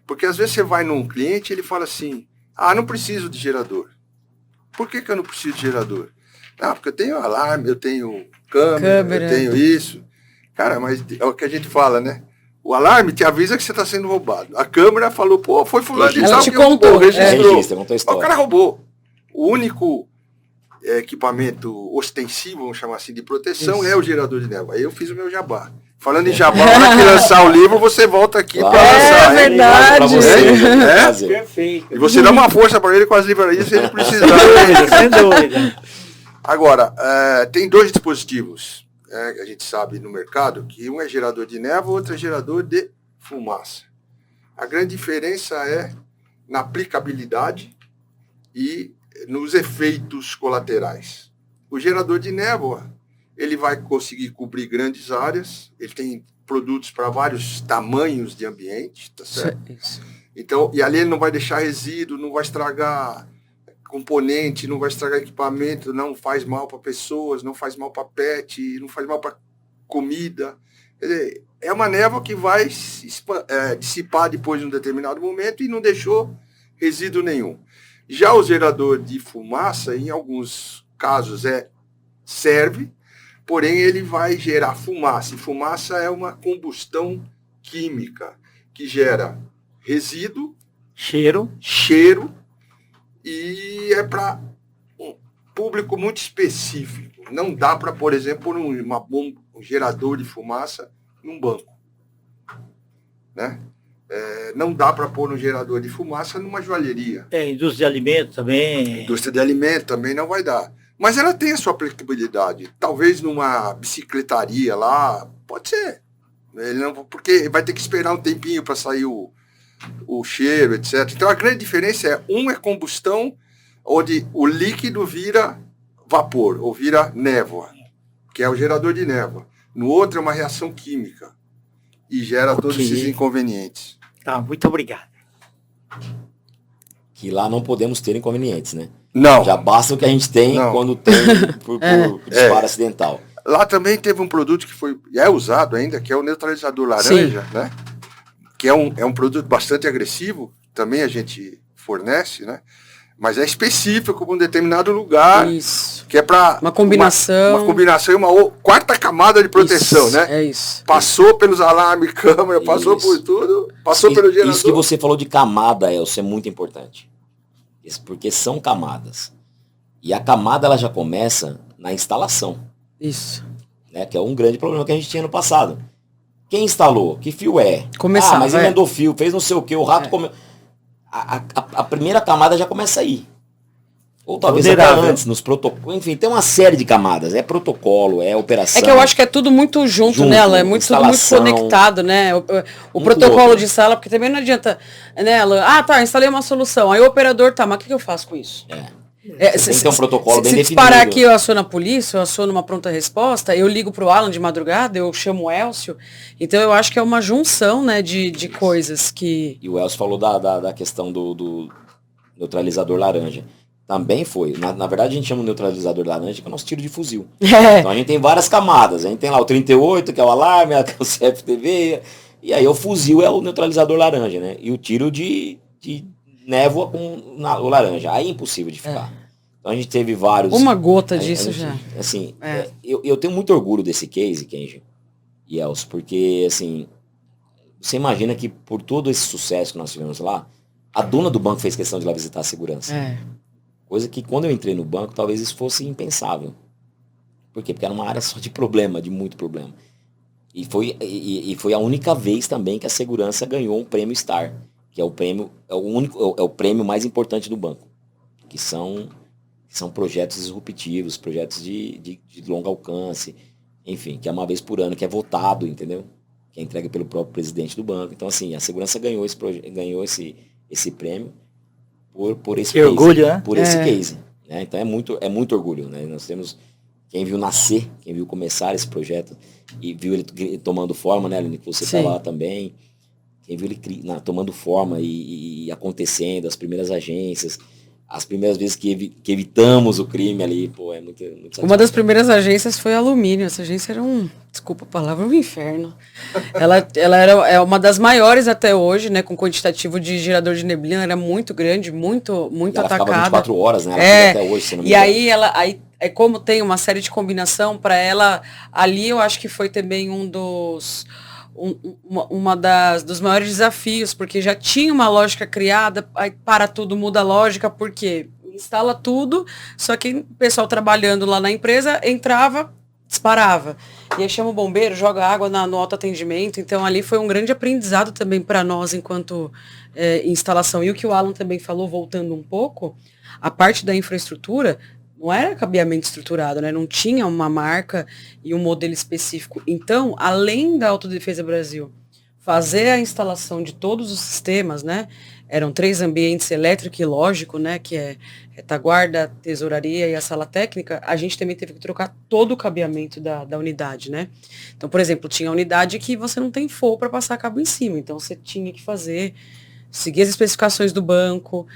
Porque às vezes você vai num cliente e ele fala assim, não preciso de gerador. Por que eu não preciso de gerador? Não, porque eu tenho alarme, eu tenho câmera, eu tenho isso. Cara, mas é o que a gente fala, né? O alarme te avisa que você está sendo roubado. A câmera falou, foi fulano de tal que contou, registrou. Registra, contou a história. O cara roubou. O único equipamento ostensivo, vamos chamar assim, de proteção é o gerador de névoa. Aí eu fiz o meu jabá. Falando em jabá, na hora que lançar o livro, você volta aqui para lançar. É verdade. Pra você, Perfeito. E você dá uma força para ele com as livrarias se ele precisar. Sem dúvida. Agora, tem dois dispositivos que a gente sabe no mercado, que um é gerador de névoa, outro é gerador de fumaça. A grande diferença é na aplicabilidade e nos efeitos colaterais. O gerador de névoa, ele vai conseguir cobrir grandes áreas, ele tem produtos para vários tamanhos de ambiente, tá certo? Isso. Então, e ali ele não vai deixar resíduo, não vai estragar componente, não vai estragar equipamento, não faz mal para pessoas, não faz mal para pet, não faz mal para comida. Quer dizer, é uma névoa que vai dissipar depois de um determinado momento e não deixou resíduo nenhum. Já o gerador de fumaça, em alguns casos, serve, porém ele vai gerar fumaça. E fumaça é uma combustão química que gera resíduo, Cheiro. e é para um público muito específico. Não dá para, por exemplo, pôr um gerador de fumaça num banco. Né? Não dá para pôr um gerador de fumaça numa joalheria. Indústria de alimentos também. Indústria de alimento também não vai dar. Mas ela tem a sua aplicabilidade. Talvez numa bicicletaria lá, pode ser. Ele não, porque vai ter que esperar um tempinho para sair o cheiro, etc. Então a grande diferença é combustão, onde o líquido vira vapor, ou vira névoa, que é o gerador de névoa. No outro é uma reação química e gera todos esses inconvenientes. Tá, muito obrigado. Que lá não podemos ter inconvenientes, né? Não. Já basta o que a gente tem quando tem por disparo acidental. Lá também teve um produto que é usado ainda, que é o neutralizador laranja, né? Que é um produto bastante agressivo, também a gente fornece, né? Mas é específico para um determinado lugar. Isso. Que é para uma combinação. Uma combinação e uma quarta camada de proteção, isso, né? É isso. Passou pelos alarmes, câmera, passou por tudo, passou pelo gerador. Isso que você falou de camada, Elcio, é muito importante. Porque são camadas. E a camada ela já começa na instalação. Isso. Né? Que é um grande problema que a gente tinha no passado. Quem instalou? Que fio é? Começava, mas emendou fio, fez não sei o que, o rato comeu. A primeira camada já começa aí. Ou talvez até antes, nos protocolos. Enfim, tem uma série de camadas. É protocolo, é operação. É que eu acho que é tudo muito junto nela, é muito, tudo muito conectado, né? O protocolo de sala, porque também não adianta, né? Instalei uma solução. Aí o operador, mas o que eu faço com isso? Tem que ter um protocolo bem definido. Se parar aqui, eu aciono a polícia, eu aciono uma pronta resposta, eu ligo pro Alan de madrugada, eu chamo o Elcio. Então eu acho que é uma junção, né, de coisas que... E o Elcio falou da questão do neutralizador laranja. Também foi. Na verdade, a gente chama o neutralizador laranja que é o nosso tiro de fuzil. Então a gente tem várias camadas. A gente tem lá o 38, que é o alarme, que é o CFTV. E aí o fuzil é o neutralizador laranja, né? E o tiro de névoa com o laranja. Aí é impossível de ficar. Então a gente teve vários... Uma gota disso já. Assim, eu tenho muito orgulho desse case, Kenji e Elcio, porque, assim, você imagina que por todo esse sucesso que nós tivemos lá, a dona do banco fez questão de ir lá visitar a segurança. Coisa que quando eu entrei no banco, talvez isso fosse impensável. Por quê? Porque era uma área só de problema, de muito problema. E foi a única vez também que a segurança ganhou um prêmio Star, que é o prêmio, é o prêmio mais importante do banco. Que são projetos disruptivos, projetos de longo alcance, enfim, que é uma vez por ano, que é votado, entendeu? Que é entregue pelo próprio presidente do banco. Então, assim, a segurança ganhou esse prêmio por esse case. Orgulho, né? Por esse case. Né? Então é muito orgulho. Né? Nós temos quem viu nascer, quem viu começar esse projeto e viu ele tomando forma, né, Aline, que você estava lá também. Quem viu ele tomando forma e acontecendo, as primeiras agências, as primeiras vezes que evitamos o crime ali, é muito Uma das primeiras agências foi a Alumínio. Essa agência era desculpa a palavra, um inferno. ela é uma das maiores até hoje, né, com quantitativo de gerador de neblina, era muito grande, muito ela atacada. Ela ficava 24 horas, né? Ela fica até hoje, se não me engano. Aí como tem uma série de combinação, para ela, ali eu acho que foi também dos maiores desafios, porque já tinha uma lógica criada, aí para tudo muda a lógica, porque instala tudo, só que o pessoal trabalhando lá na empresa entrava, disparava. E aí chama o bombeiro, joga água no autoatendimento, então ali foi um grande aprendizado também para nós enquanto instalação. E o que o Alan também falou, voltando um pouco, a parte da infraestrutura, não era cabeamento estruturado, né? Não tinha uma marca e um modelo específico. Então, além da Autodefesa Brasil fazer a instalação de todos os sistemas, né? eram 3 ambientes, elétrico e lógico, né, que é retaguarda, tesouraria e a sala técnica, a gente também teve que trocar todo o cabeamento da unidade, né? Então, por exemplo, tinha unidade que você não tem forro para passar cabo em cima, então você tinha que seguir as especificações do banco,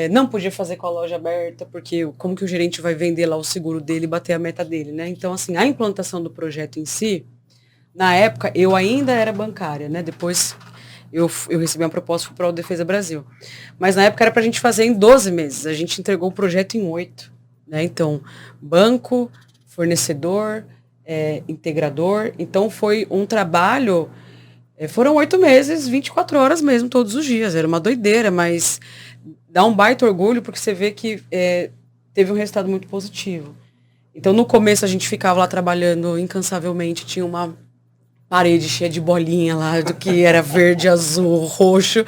não podia fazer com a loja aberta, porque como que o gerente vai vender lá o seguro dele e bater a meta dele, né? Então, assim, a implantação do projeto em si, na época, eu ainda era bancária, né? Depois eu recebi uma proposta para o Defesa Brasil. Mas na época era para a gente fazer em 12 meses. A gente entregou o projeto em 8. Né? Então, banco, fornecedor, integrador. Então, foi um trabalho... foram 8 meses, 24 horas mesmo, todos os dias. Era uma doideira, mas dá um baita orgulho, porque você vê que teve um resultado muito positivo. Então, no começo, a gente ficava lá trabalhando incansavelmente. Tinha uma parede cheia de bolinha lá, do que era verde, azul, roxo.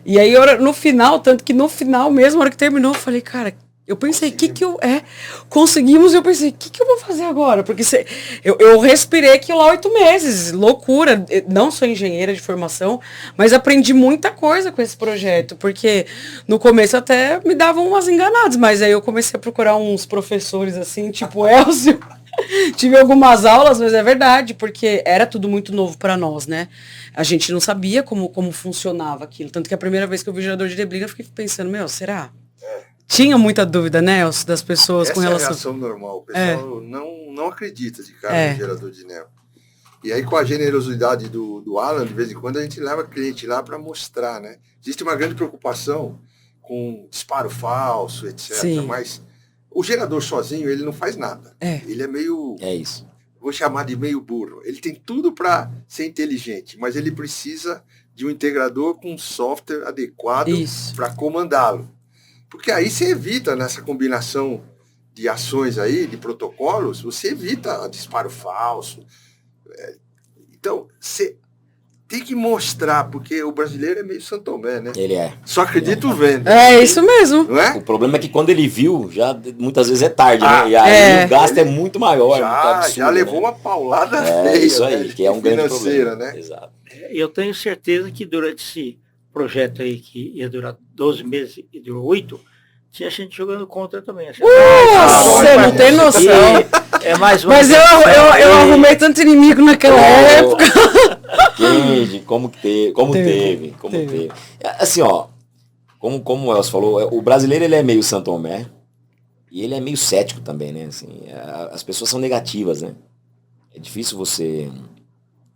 E aí, no final, tanto que no final mesmo, na hora que terminou, eu falei, cara, eu pensei, conseguimos, eu pensei, o que eu vou fazer agora? Porque eu respirei aquilo lá 8 meses, loucura. Não sou engenheira de formação, mas aprendi muita coisa com esse projeto, porque no começo até me davam umas enganadas, mas aí eu comecei a procurar uns professores assim, tipo Elcio. Tive algumas aulas, mas é verdade, porque era tudo muito novo para nós, né? A gente não sabia como funcionava aquilo. Tanto que a primeira vez que eu vi o gerador de neblina, eu fiquei pensando, será? Tinha muita dúvida, né, Elcio, das pessoas Essa com relação... é a reação normal. O pessoal não acredita de cara no gerador de névoa. E aí, com a generosidade do Alan, de vez em quando, a gente leva cliente lá para mostrar, né? Existe uma grande preocupação com disparo falso, etc. Sim. Mas o gerador sozinho, ele não faz nada. Ele é meio... É isso. Vou chamar de meio burro. Ele tem tudo para ser inteligente, mas ele precisa de um integrador com um software adequado para comandá-lo. Porque aí você evita, nessa combinação de ações aí, de protocolos, você evita disparo falso. Então, você tem que mostrar, porque o brasileiro é meio São Tomé, né? Ele é. Só acredito vendo. É isso mesmo. Não é? O problema é que quando ele viu, já muitas vezes é tarde, né? E aí o gasto é muito maior. Já, muito absurdo, já levou uma paulada feia. Isso aí, né? que é um grande financeira, problema. Né? Exato. Eu tenho certeza que durante esse projeto aí, que ia durar 12 meses e durou 8, tinha gente jogando contra também. Você não tem noção. É mais uma Mas eu arrumei tanto inimigo naquela época. Como teve. Assim, ó, como o Elcio falou, o brasileiro ele é meio São Tomé e ele é meio cético também, né? Assim, as pessoas são negativas, né? É difícil você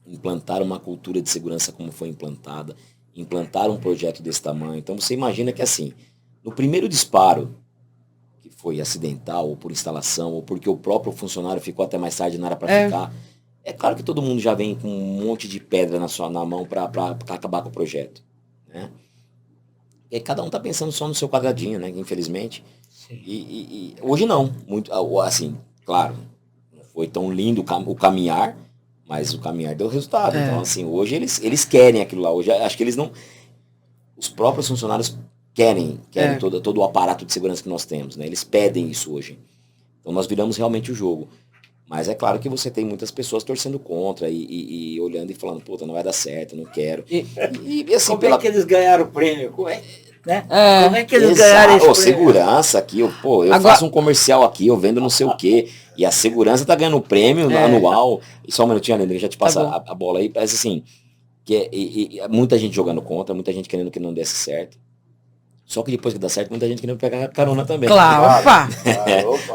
implantar uma cultura de segurança como foi implantada, implantar um projeto desse tamanho. Então você imagina que assim, no primeiro disparo, que foi acidental, ou por instalação, ou porque o próprio funcionário ficou até mais tarde na área para ficar, é claro que todo mundo já vem com um monte de pedra na mão para acabar com o projeto. Né? E aí cada um tá pensando só no seu quadradinho, né? Infelizmente. E hoje não. Muito, assim, claro, não foi tão lindo o caminhar, mas o caminhar deu resultado. Então, assim, hoje eles querem aquilo lá. Hoje acho que eles não... Os próprios funcionários querem todo o aparato de segurança que nós temos, né? Eles pedem isso hoje. Então nós viramos realmente o jogo. Mas é claro que você tem muitas pessoas torcendo contra e olhando e falando, puta, não vai dar certo, não quero. E assim, como é que eles ganharam o prêmio? Como é que eles Exato. ganharam esse prêmio? Segurança aqui, eu faço um comercial aqui, eu vendo não sei o quê. E a segurança tá ganhando prêmio anual. E só um minutinho, Aline, já te passa a bola aí. Parece assim, que muita gente jogando contra, muita gente querendo que não desse certo. Só que depois que dá certo, muita gente querendo pegar carona também. Claro, opa!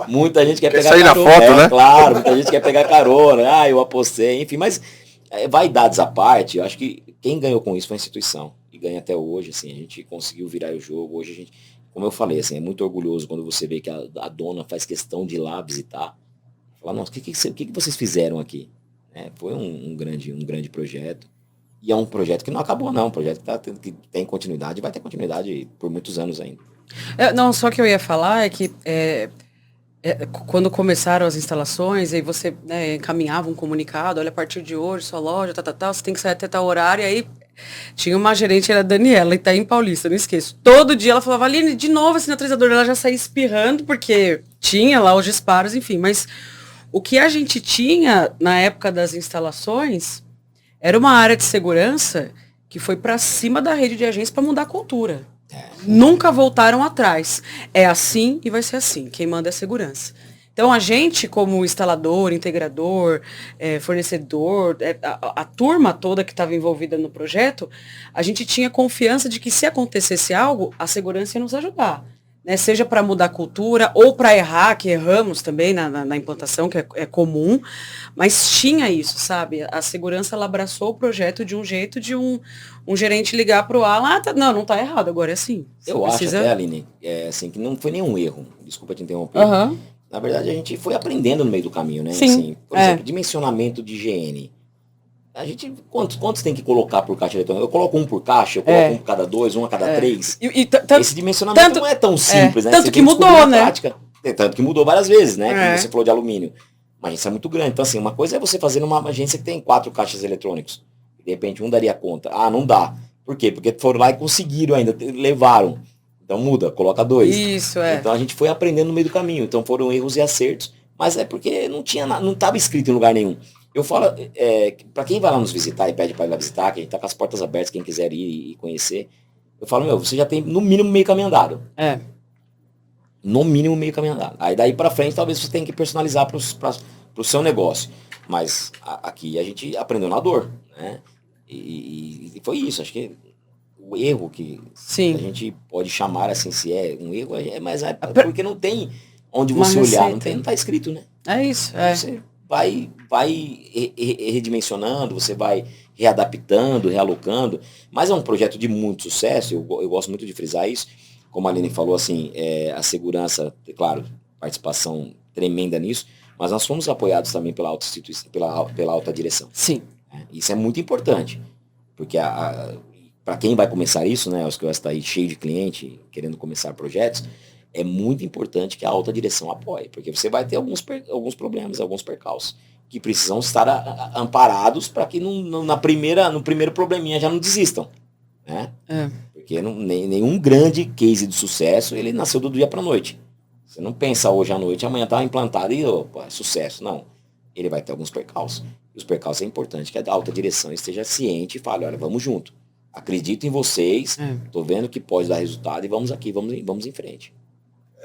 Muita gente quer pegar sair carona. Na foto, né? Claro, muita gente quer pegar carona. Eu apostei, enfim. Mas vaidades à parte, eu acho que quem ganhou com isso foi a instituição. E ganha até hoje, assim, a gente conseguiu virar o jogo. Hoje a gente, como eu falei, assim, é muito orgulhoso quando você vê que a dona faz questão de ir lá visitar. Falar, nossa, o que vocês fizeram aqui? Foi um grande projeto. E é um projeto que não acabou, não. Um projeto que tem continuidade e vai ter continuidade por muitos anos ainda. Não, só que eu ia falar é que quando começaram as instalações, aí você encaminhava um comunicado, olha, a partir de hoje, sua loja, você tem que sair até tal horário, e aí tinha uma gerente, era a Daniela, Itaim Paulista, não esqueço. Todo dia ela falava, Aline, de novo a sinalizadora, ela já saía espirrando, porque tinha lá os disparos, enfim, mas o que a gente tinha na época das instalações era uma área de segurança que foi para cima da rede de agência para mudar a cultura. Nunca voltaram atrás. É assim e vai ser assim. Quem manda é a segurança. Então, a gente, como instalador, integrador, fornecedor, a turma toda que estava envolvida no projeto, a gente tinha confiança de que se acontecesse algo, a segurança ia nos ajudar. Né? Seja para mudar a cultura ou para errar, que erramos também na implantação, que é comum, mas tinha isso, sabe? A segurança ela abraçou o projeto de um jeito de um gerente ligar para o Alan, não está errado, agora é assim. Eu acho até, Aline, assim, que não foi nenhum erro, desculpa te interromper. Na verdade, a gente foi aprendendo no meio do caminho, né? Sim, assim, por exemplo, dimensionamento de higiene. A gente, quantos tem que colocar por caixa eletrônica? Eu coloco um por caixa, eu coloco um por cada 2, um a cada 3. Esse dimensionamento não é tão simples, né? Tanto Você que tem descobrir mudou, na né? prática. Tanto que mudou várias vezes, né? Como você falou de alumínio. Mas isso é muito grande. Então, assim, uma coisa é você fazer numa agência que tem 4 caixas eletrônicos. De repente, um daria conta. Ah, não dá. Por quê? Porque foram lá e conseguiram ainda, levaram. Então muda, coloca 2. Isso, Então a gente foi aprendendo no meio do caminho. Então foram erros e acertos. Mas é porque não estava escrito em lugar nenhum. Eu falo, para quem vai lá nos visitar e pede para ir lá visitar, que a gente tá com as portas abertas, quem quiser ir e conhecer, eu falo, você já tem no mínimo meio caminho andado. No mínimo meio caminho andado. Aí daí para frente talvez você tenha que personalizar para o seu negócio. Mas aqui a gente aprendeu na dor, né? E foi isso, acho que o erro que a gente pode chamar assim, se é um erro, mas é porque não tem onde você olhar, não tá escrito, né? É isso. Você vai redimensionando, você vai readaptando, realocando, mas é um projeto de muito sucesso, eu gosto muito de frisar isso, como a Aline falou, assim, a segurança, claro, participação tremenda nisso, mas nós fomos apoiados também pela alta instituição, pela alta direção. Sim. Isso é muito importante, porque para quem vai começar isso, né, os que está aí cheio de cliente, querendo começar projetos, é muito importante que a alta direção apoie, porque você vai ter alguns problemas, alguns percalços, que precisam estar amparados para que no primeiro probleminha já não desistam. Né? Porque nenhum grande case de sucesso, ele nasceu do dia para a noite. Você não pensa hoje à noite, amanhã está implantado e opa, é sucesso. Não. Ele vai ter alguns percalços. E os percalços é importante que a alta direção esteja ciente e fale, olha, vamos junto. Acredito em vocês, estou vendo que pode dar resultado e vamos aqui, vamos em frente.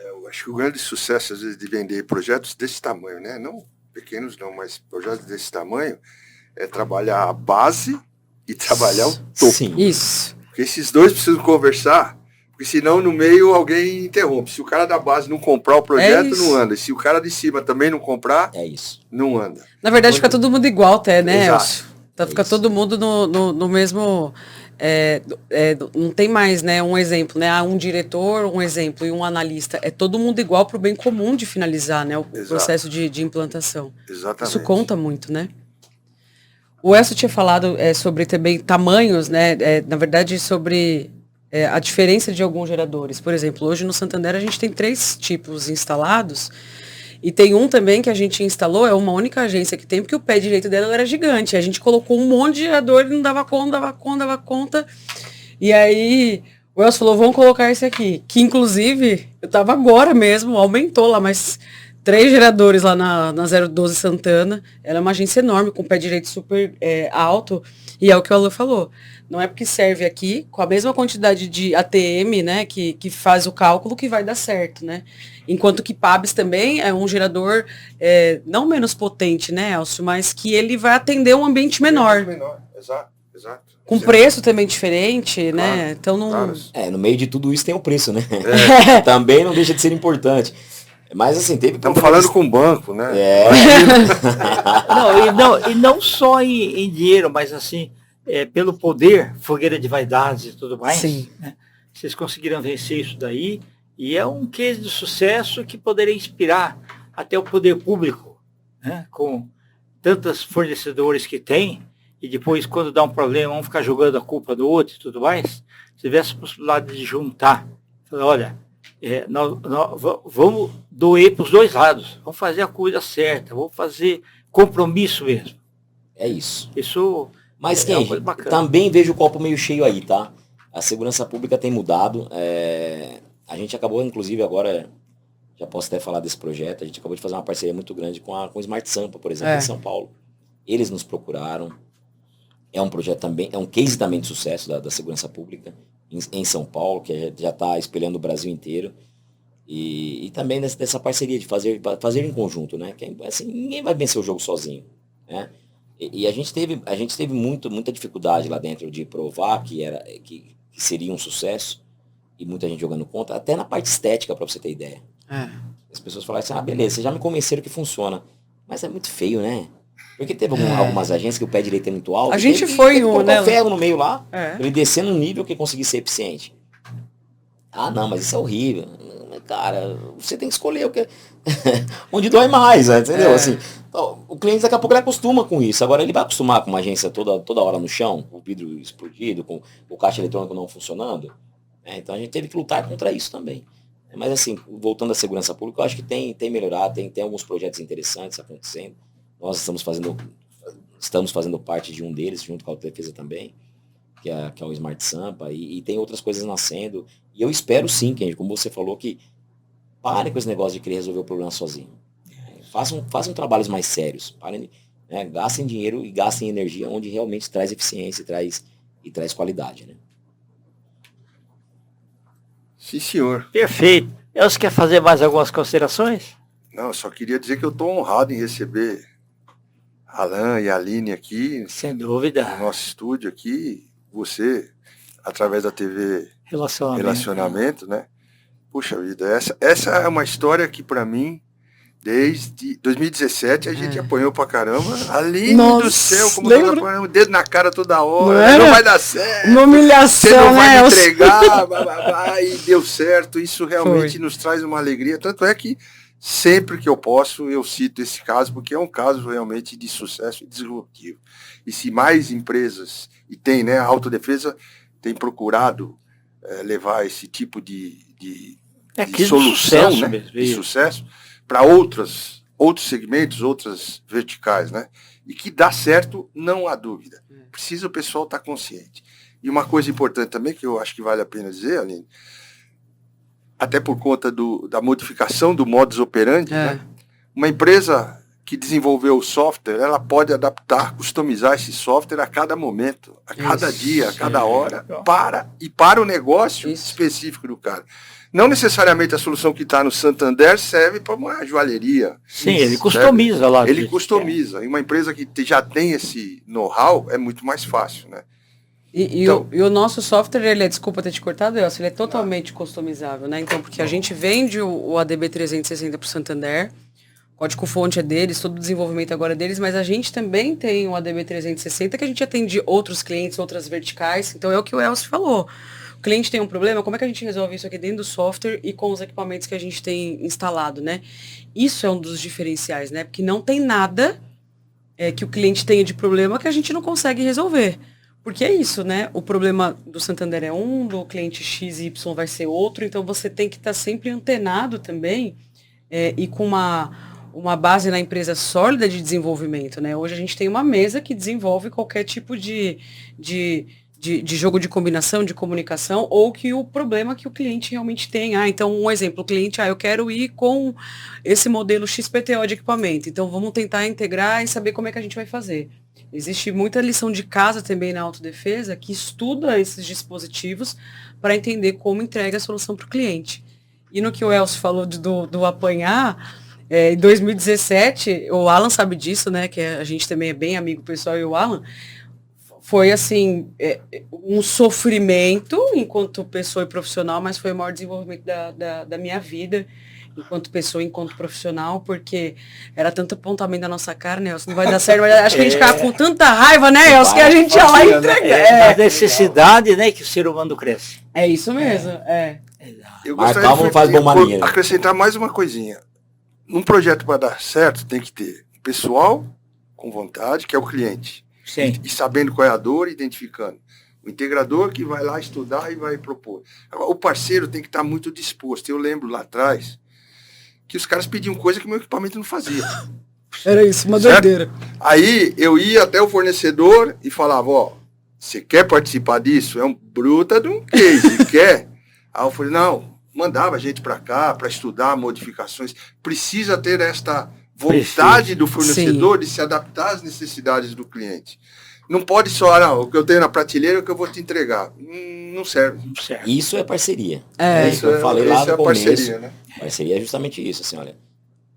Eu acho que o grande sucesso, às vezes, de vender projetos desse tamanho, né? Não pequenos não, mas projetos desse tamanho, é trabalhar a base e trabalhar o topo. Sim. Isso. Porque esses dois precisam conversar, porque senão no meio alguém interrompe. Se o cara da base não comprar o projeto, não anda. E se o cara de cima também não comprar, não anda. Na verdade, fica todo mundo igual até, né, Exato. Elcio? Então fica todo mundo no mesmo... não tem mais, né, um exemplo, né? Um diretor, um exemplo e um analista. É todo mundo igual para o bem comum de finalizar, né, o processo de implantação. Exatamente. Isso conta muito, né? O Elcio tinha falado sobre também tamanhos, né? Na verdade, sobre a diferença de alguns geradores. Por exemplo, hoje no Santander a gente tem 3 tipos instalados. E tem um também que a gente instalou, é uma única agência que tem, porque o pé direito dela era gigante. A gente colocou um monte de gerador e não dava conta. E aí o Elcio falou, vamos colocar esse aqui. Que inclusive, eu tava agora mesmo, aumentou lá, mas 3 geradores lá na 012 Santana. Ela é uma agência enorme, com o pé direito super alto. E é o que o Alan falou. Não é porque serve aqui, com a mesma quantidade de ATM, né, que faz o cálculo, que vai dar certo, né? Enquanto que PABs também é um gerador não menos potente, né, Elcio? Mas que ele vai atender um ambiente menor. Exato. Com preço também diferente, claro, né? Então não... Claro. No meio de tudo isso tem o preço, né? Também não deixa de ser importante. Mas assim, teve... Estamos falando com o banco, né? E não só em dinheiro, mas assim, pelo poder, fogueira de vaidades e tudo mais. Sim. Né? Vocês conseguiram vencer isso daí, e é um case de sucesso que poderia inspirar até o poder público, né? Com tantos fornecedores que tem, e depois, quando dá um problema, ficar jogando a culpa do outro e tudo mais. Se tivesse a possibilidade de juntar, falar, olha, nós vamos doer para os dois lados, vamos fazer a coisa certa, vamos fazer compromisso mesmo. É isso. Isso. Mas uma coisa bacana. também vejo o copo meio cheio aí, tá? A segurança pública tem mudado. A gente acabou, inclusive, agora, já posso até falar desse projeto, a gente acabou de fazer uma parceria muito grande com o Smart Sampa, por exemplo, em São Paulo. Eles nos procuraram. É um projeto também, é um case também de sucesso da segurança pública. em São Paulo, que já está espelhando o Brasil inteiro. E também dessa parceria de fazer em conjunto, né? Que, assim, ninguém vai vencer o jogo sozinho, né? E a gente teve muita dificuldade lá dentro de provar que seria um sucesso, e muita gente jogando contra, até na parte estética, para você ter ideia. As pessoas falaram assim, beleza, vocês já me convenceram que funciona, mas é muito feio, né? Porque teve algumas agências que o pé direito é muito alto. A gente foi um, né? Um ferro no meio lá, É. ele descendo um nível que conseguisse ser eficiente. Não, mas isso é horrível. Cara, você tem que escolher o que onde dói mais, entendeu? Assim, então, o cliente daqui a pouco ele acostuma com isso. Agora ele vai acostumar com uma agência toda hora no chão, com o vidro explodido, com o caixa eletrônico não funcionando. Né? Então a gente teve que lutar contra isso também. Mas assim, voltando à segurança pública, eu acho que tem melhorado, tem alguns projetos interessantes acontecendo. Nós estamos fazendo parte de um deles, junto com a Autodefesa também, que é o Smart Sampa, e tem outras coisas nascendo. E eu espero sim, Kenji, como você falou, que parem com esse negócio de querer resolver o problema sozinho. Façam trabalhos mais sérios. Parem, né, gastem dinheiro e gastem energia onde realmente traz eficiência e traz qualidade. Né? Sim, senhor. Perfeito. Elcio quer fazer mais algumas considerações? Não, eu só queria dizer que eu estou honrado em receber Alan e a Aline aqui Sem dúvida. no nosso estúdio aqui. Você, através da TV Relacionamento, né? Puxa vida, essa é uma história que para mim, desde 2017, a gente apanhou pra caramba. Aline do céu, como nós apanhamos, dedo na cara toda hora, não vai dar certo. Uma humilhação, você não vai né? me entregar, e deu certo. Isso realmente nos traz uma alegria. Tanto é que sempre que eu posso, eu cito esse caso, porque é um caso realmente de sucesso e disruptivo. E se mais empresas, e tem, né, a Autodefesa tem procurado levar esse tipo de solução, sucesso, né, mesmo, de sucesso, para outros segmentos, outras verticais, né? E que dá certo, não há dúvida. Precisa o pessoal estar consciente. E uma coisa importante também, que eu acho que vale a pena dizer, Aline, até por conta da modificação do modus operandi, né? Uma empresa que desenvolveu o software, ela pode adaptar, customizar esse software a cada momento, a cada dia, a cada hora, para o negócio específico do cara. Não necessariamente a solução que está no Santander serve para uma joalheria. Sim, ele customiza lá. Ele customiza. E uma empresa que já tem esse know-how é muito mais fácil, né? E o nosso software, ele desculpa ter te cortado, Elcio, ele é totalmente customizável, né? Então, porque a gente vende o ADB 360 para o Santander, o código-fonte é deles, todo o desenvolvimento agora é deles, mas a gente também tem o ADB 360 que a gente atende outros clientes, outras verticais. Então, é o que o Elcio falou. O cliente tem um problema, como é que a gente resolve isso aqui dentro do software e com os equipamentos que a gente tem instalado, né? Isso é um dos diferenciais, né? Porque não tem nada que o cliente tenha de problema que a gente não consegue resolver. Porque é isso, né? O problema do Santander é um, do cliente XY vai ser outro, então você tem que estar sempre antenado também e com uma base na empresa sólida de desenvolvimento, né? Hoje a gente tem uma mesa que desenvolve qualquer tipo de jogo de combinação, de comunicação, ou que o problema que o cliente realmente tem. Então, um exemplo, o cliente, eu quero ir com esse modelo XPTO de equipamento, então vamos tentar integrar e saber como é que a gente vai fazer. Existe muita lição de casa também na Autodefesa que estuda esses dispositivos para entender como entrega a solução para o cliente. E no que o Elcio falou do apanhar, em 2017, o Alan sabe disso, né? Que a gente também é bem amigo pessoal, e o Alan foi assim, um sofrimento enquanto pessoa e profissional, mas foi o maior desenvolvimento da minha vida enquanto pessoa, enquanto profissional, porque era tanto apontamento da nossa cara, né, Elcio? Não vai dar certo, mas acho que a gente ficava com tanta raiva, né, Elcio, que a gente ia lá e entregar. A necessidade, né, que o ser humano cresce. É isso mesmo, Eu gostaria de acrescentar mais uma coisinha. Um projeto para dar certo tem que ter pessoal com vontade, que é o cliente. Sim. E sabendo qual é a dor, identificando. O integrador que vai lá estudar e vai propor. Agora, o parceiro tem que estar muito disposto. Eu lembro lá atrás que os caras pediam coisa que o meu equipamento não fazia. Era isso, uma doideira. Aí eu ia até o fornecedor e falava, você quer participar disso? É um bruta de um case, quer? Aí eu falei, não, mandava a gente para cá para estudar modificações. Precisa ter esta vontade do fornecedor de se adaptar às necessidades do cliente. Não pode só, não, o que eu tenho na prateleira é o que eu vou te entregar. Não serve. Certo. Isso é parceria. É. Isso eu falei lá Isso no é começo. parceria, né? Parceria é justamente isso, assim, olha.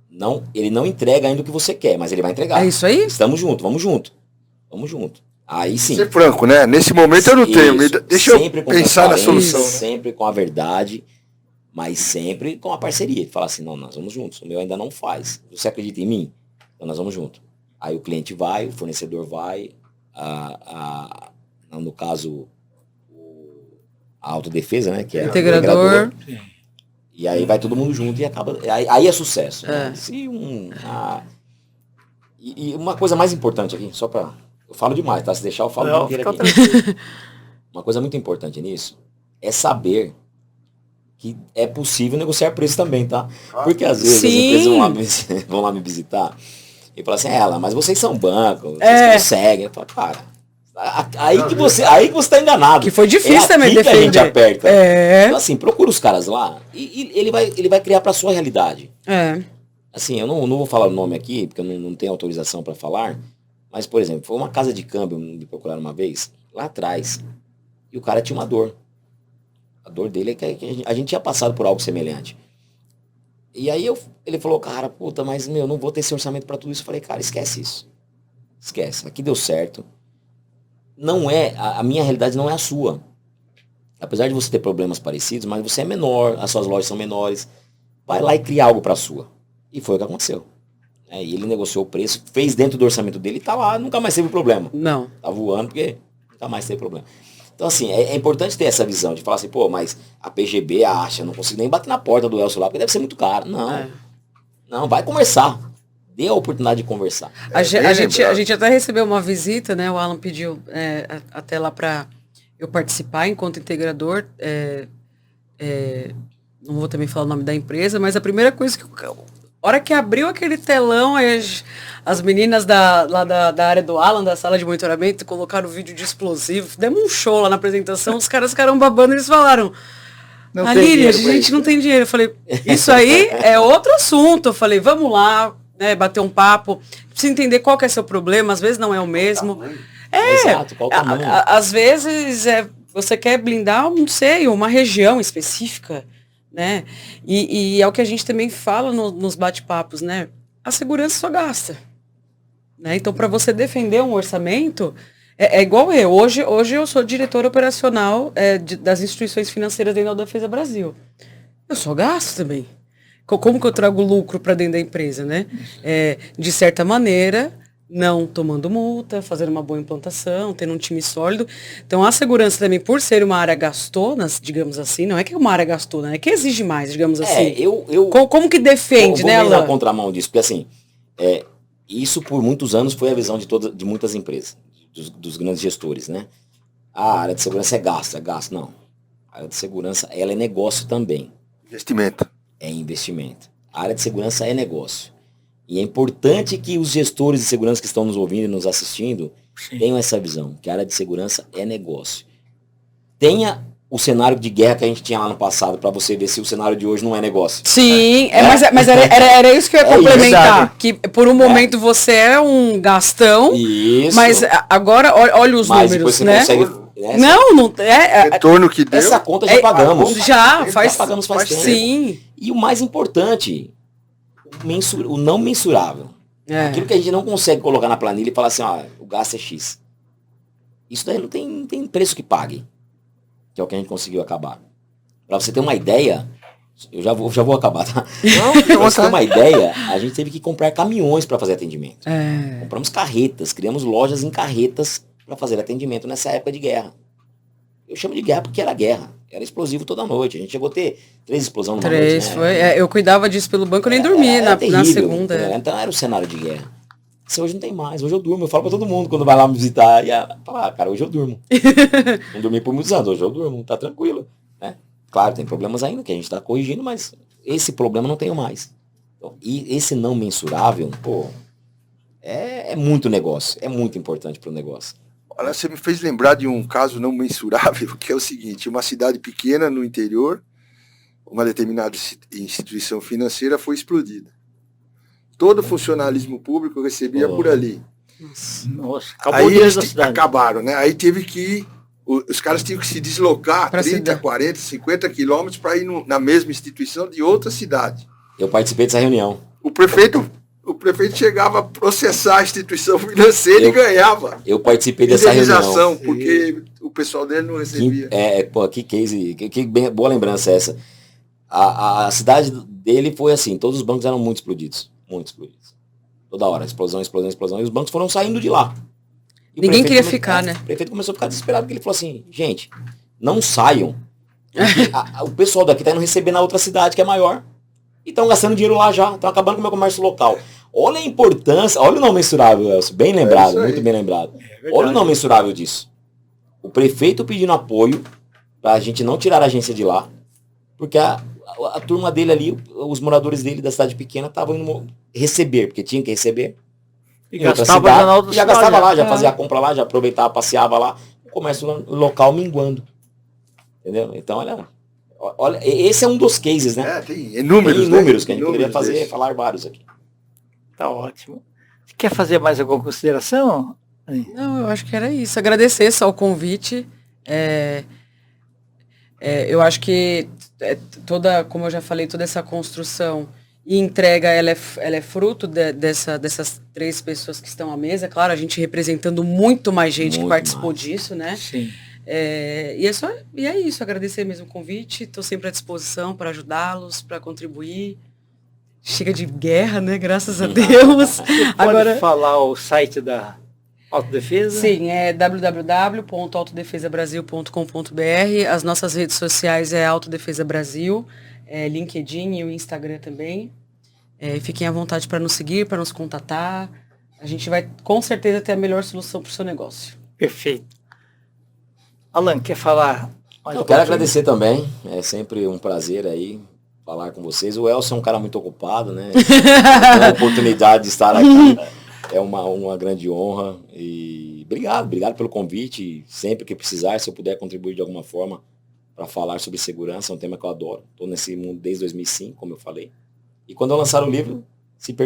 Não, ele não entrega ainda o que você quer, mas ele vai entregar. É isso aí? Estamos juntos, vamos junto. Vamos junto. Aí sim. Ser franco, né? Nesse momento eu não tenho. Isso. Deixa eu Sempre com pensar na transparência, solução. Né? Sempre com a verdade, mas sempre com a parceria. Falar assim, não, nós vamos juntos. O meu ainda não faz. Você acredita em mim? Então nós vamos juntos. Aí o cliente vai, o fornecedor vai, no caso, a autodefesa, né? Que é Integrador. E aí vai todo mundo junto e acaba. Aí é sucesso. É. Né? E uma coisa mais importante aqui, só pra. Eu falo demais, tá? Se deixar, eu falo Não, inteiro fica aqui. Uma coisa muito importante nisso é saber que é possível negociar preço também, tá? Porque às vezes as Sim. empresas vão lá me visitar e falam assim, mas vocês são banco, vocês conseguem. Eu falo, cara, aí que você tá enganado. Que foi difícil é também aqui que a gente defender. aperta. É. Então assim, procura os caras lá e ele vai criar pra sua realidade. É. Assim, eu não vou falar o nome aqui, porque eu não tenho autorização para falar, mas, por exemplo, foi uma casa de câmbio me procuraram uma vez, lá atrás, e o cara tinha uma dor. A dor dele é que a gente tinha passado por algo semelhante. E aí ele falou, cara, puta, mas não vou ter esse orçamento para tudo isso. Eu falei, cara, esquece isso. Esquece, aqui deu certo. Não é, a minha realidade não é a sua. Apesar de você ter problemas parecidos, mas você é menor, as suas lojas são menores. Vai lá e cria algo para a sua. E foi o que aconteceu. E ele negociou o preço, fez dentro do orçamento dele e tá lá, nunca mais teve problema. Não. Tá voando porque nunca mais teve problema. Então, assim, é importante ter essa visão de falar assim, pô, mas a PGB acha, não consigo nem bater na porta do Elcio lá, porque deve ser muito caro. Não. Não, vai conversar. Dê a oportunidade de conversar. A gente até recebeu uma visita, né? O Alan pediu até lá para eu participar enquanto integrador. Não vou também falar o nome da empresa, mas a primeira coisa que a hora que abriu aquele telão, as meninas lá da área do Alan, da sala de monitoramento, colocaram o vídeo de explosivo, demos um show lá na apresentação, os caras ficaram babando e eles falaram, Lília, a gente não tem dinheiro. Eu falei, isso aí é outro assunto. Eu falei, vamos lá, né, bater um papo, precisa entender qual que é seu problema, às vezes não é o mesmo. Exato, qual o tamanho? Às vezes você quer blindar, não sei, uma região específica, né? E é o que a gente também fala nos bate-papos, né? A segurança só gasta. Né? Então, para você defender um orçamento, é igual eu. Hoje eu sou diretora operacional das instituições financeiras dentro da Defesa Brasil. Eu só gasto também. Como que eu trago lucro para dentro da empresa, né? De certa maneira, não tomando multa, fazendo uma boa implantação, tendo um time sólido. Então, a segurança também, por ser uma área gastona, digamos assim, não é que é uma área gastona, é que exige mais, digamos assim. Como que defende, né, Alan? Na contramão disso, porque assim, isso por muitos anos foi a visão de muitas empresas, dos grandes gestores, né? A área de segurança é gasto. Não. A área de segurança, ela é negócio também. Investimento. É investimento. A área de segurança é negócio. E é importante que os gestores de segurança que estão nos ouvindo e nos assistindo tenham essa visão, que a área de segurança é negócio. Tenha o cenário de guerra que a gente tinha lá no passado, para você ver se o cenário de hoje não é negócio. Sim, mas era isso que eu ia complementar. Que por um momento você é um gastão, isso. Mas agora olha os números, depois você né? consegue, não é. Retorno que deu. Essa conta já pagamos. Já pagamos faz tempo. Sim. E o mais importante, o não mensurável. Aquilo que a gente não consegue colocar na planilha e falar assim, o gasto é X. Isso daí não tem preço que pague. Que é o que a gente conseguiu acabar. Para você ter uma ideia, eu já vou acabar, tá? Pra você ter uma ideia, a gente teve que comprar caminhões para fazer atendimento. Compramos carretas, criamos lojas em carretas para fazer atendimento nessa época de guerra. Eu chamo de guerra porque era guerra. Era explosivo toda noite. A gente chegou a ter 3 explosões numa noite. 3, foi. Eu cuidava disso pelo banco, eu nem dormia na segunda. Então era o cenário de guerra. Isso hoje não tem mais. Hoje eu durmo. Eu falo pra todo mundo quando vai lá me visitar. E fala, cara, hoje eu durmo. Não dormi por muitos anos. Hoje eu durmo. Tá tranquilo. Né? Claro, tem problemas ainda que a gente tá corrigindo, mas esse problema não tenho mais. Então, e esse não mensurável, é muito negócio. É muito importante pro negócio. Olha, você me fez lembrar de um caso não mensurável, que é o seguinte, uma cidade pequena no interior, uma determinada instituição financeira foi explodida. Todo o funcionalismo público recebia por ali. Nossa, acabou o Aí dia eles da cidade. acabaram, né? Aí teve que os caras tinham que se deslocar Pra 30, cidade. 40, 50 quilômetros para ir na mesma instituição de outra cidade. Eu participei dessa reunião. O prefeito chegava a processar a instituição financeira e ganhava Eu participei dessa reunião. indenização, porque o pessoal dele não recebia. Que case, boa lembrança essa. A cidade dele foi assim, todos os bancos eram muito explodidos. Muito explodidos. Toda hora, explosão, explosão, explosão. E os bancos foram saindo de lá. E o Ninguém prefeito queria ficar, né? O prefeito começou a ficar desesperado, porque ele falou assim, gente, não saiam. Porque o pessoal daqui tá indo receber na outra cidade, que é maior. E estão gastando dinheiro lá já, estão acabando com o meu comércio local. Olha a importância, olha o não mensurável, Elcio, bem lembrado, isso aí. muito bem lembrado. verdade. Olha o não mensurável disso. O prefeito pedindo apoio para a gente não tirar a agência de lá, porque a turma dele ali, os moradores dele da cidade pequena estavam indo receber, porque tinha que receber. E em outra gastava já na outra já cidade, gastava lá, já É. fazia a compra lá, já aproveitava, passeava lá, o comércio local minguando. Entendeu? Então, olha, esse é um dos cases, né? Tem inúmeros, Tem inúmeros, que a né? gente poderia Inúmeros desses. falar vários aqui. Tá ótimo. Você quer fazer mais alguma consideração? Não, eu acho que era isso. Agradecer só o convite. Eu acho que como eu já falei, toda essa construção e entrega, ela é fruto dessas 3 pessoas que estão à mesa. Claro, a gente representando muito mais gente Muito que participou mais. disso, né? Sim. E é isso, agradecer mesmo o convite. Estou sempre à disposição para ajudá-los, para contribuir. Chega de guerra, né? Graças a Deus. Pode falar o site da Autodefesa? Sim, é www.autodefesabrasil.com.br. As nossas redes sociais é Autodefesa Brasil, LinkedIn e o Instagram também. Fiquem à vontade para nos seguir, para nos contatar. A gente vai com certeza ter a melhor solução para o seu negócio. Perfeito. Alan, quer falar? Eu quero agradecer também, é sempre um prazer aí falar com vocês. O Elcio é um cara muito ocupado, né? Ter a oportunidade de estar aqui é uma grande honra. E obrigado pelo convite. Sempre que precisar, se eu puder contribuir de alguma forma para falar sobre segurança, é um tema que eu adoro. Estou nesse mundo desde 2005, como eu falei. E quando eu lançar o livro, se me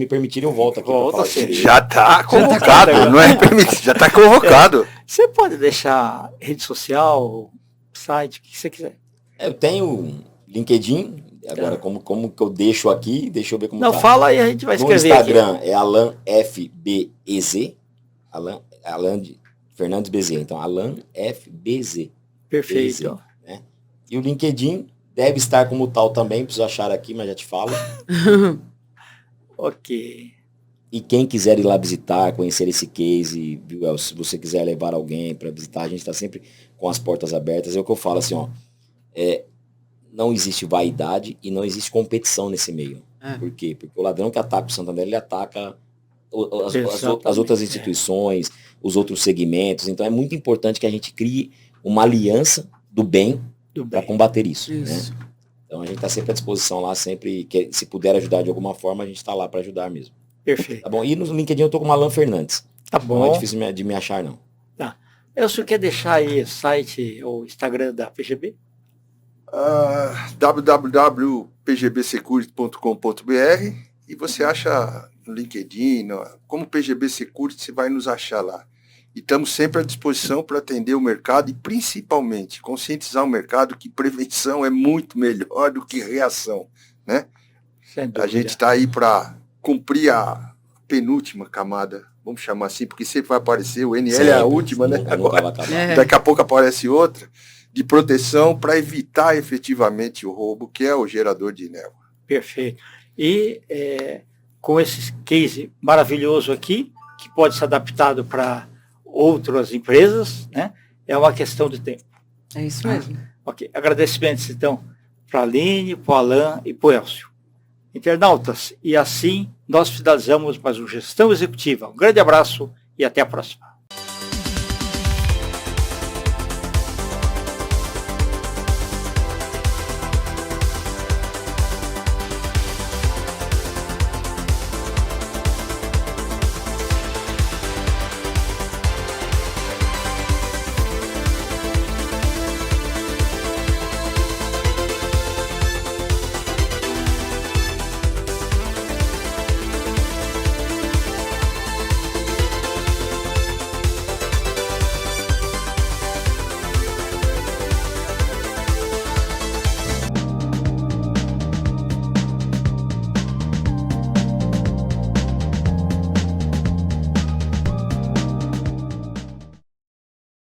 permitirem, eu volto aqui para falar sobre ele. Já está convocado, não é permitido, já está convocado. Você pode deixar rede social, site, o que você quiser. Eu tenho LinkedIn, agora como que eu deixo aqui, deixa eu ver como Não, tá. fala e a gente vai No escrever Instagram aqui. é Alan FBEZ, Alan Fernandes Bezerra, então Alan FBZ. Perfeito. Né? E o LinkedIn deve estar como tal também, preciso achar aqui, mas já te falo. Ok. E quem quiser ir lá visitar, conhecer esse case, viu, El, se você quiser levar alguém para visitar, a gente está sempre com as portas abertas. É o que eu falo assim, ó, não existe vaidade e não existe competição nesse meio. Por quê? Porque o ladrão que ataca o Santander, ele ataca as outras instituições, os outros segmentos. Então é muito importante que a gente crie uma aliança do bem para combater isso. Isso. Né? Então a gente está sempre à disposição lá, sempre que se puder ajudar de alguma forma, a gente está lá para ajudar mesmo. Perfeito. Tá bom? E no LinkedIn eu tô com o Alan Fernandes. Tá bom. Não é difícil de me achar, não. Tá. O senhor quer deixar aí o site ou Instagram da PGB? www.pgbsecurity.com.br e você acha no LinkedIn, como PGB Security, você vai nos achar lá. E estamos sempre à disposição para atender o mercado e principalmente conscientizar o mercado que prevenção é muito melhor do que reação, né? Sem dúvida. A gente está aí para cumprir a penúltima camada, vamos chamar assim, porque sempre vai aparecer, o NL é a última, né? Nunca vai acabar. Daqui a pouco aparece outra, de proteção para evitar efetivamente o roubo, que é o gerador de névoa. Perfeito. E com esse case maravilhoso aqui, que pode ser adaptado para outras empresas, né? É uma questão de tempo. É isso mesmo. Ok. Agradecimentos, então, para a Aline, para o Alan e para o Elcio. Internautas, e assim nós finalizamos mais um Gestão Executiva. Um grande abraço e até a próxima.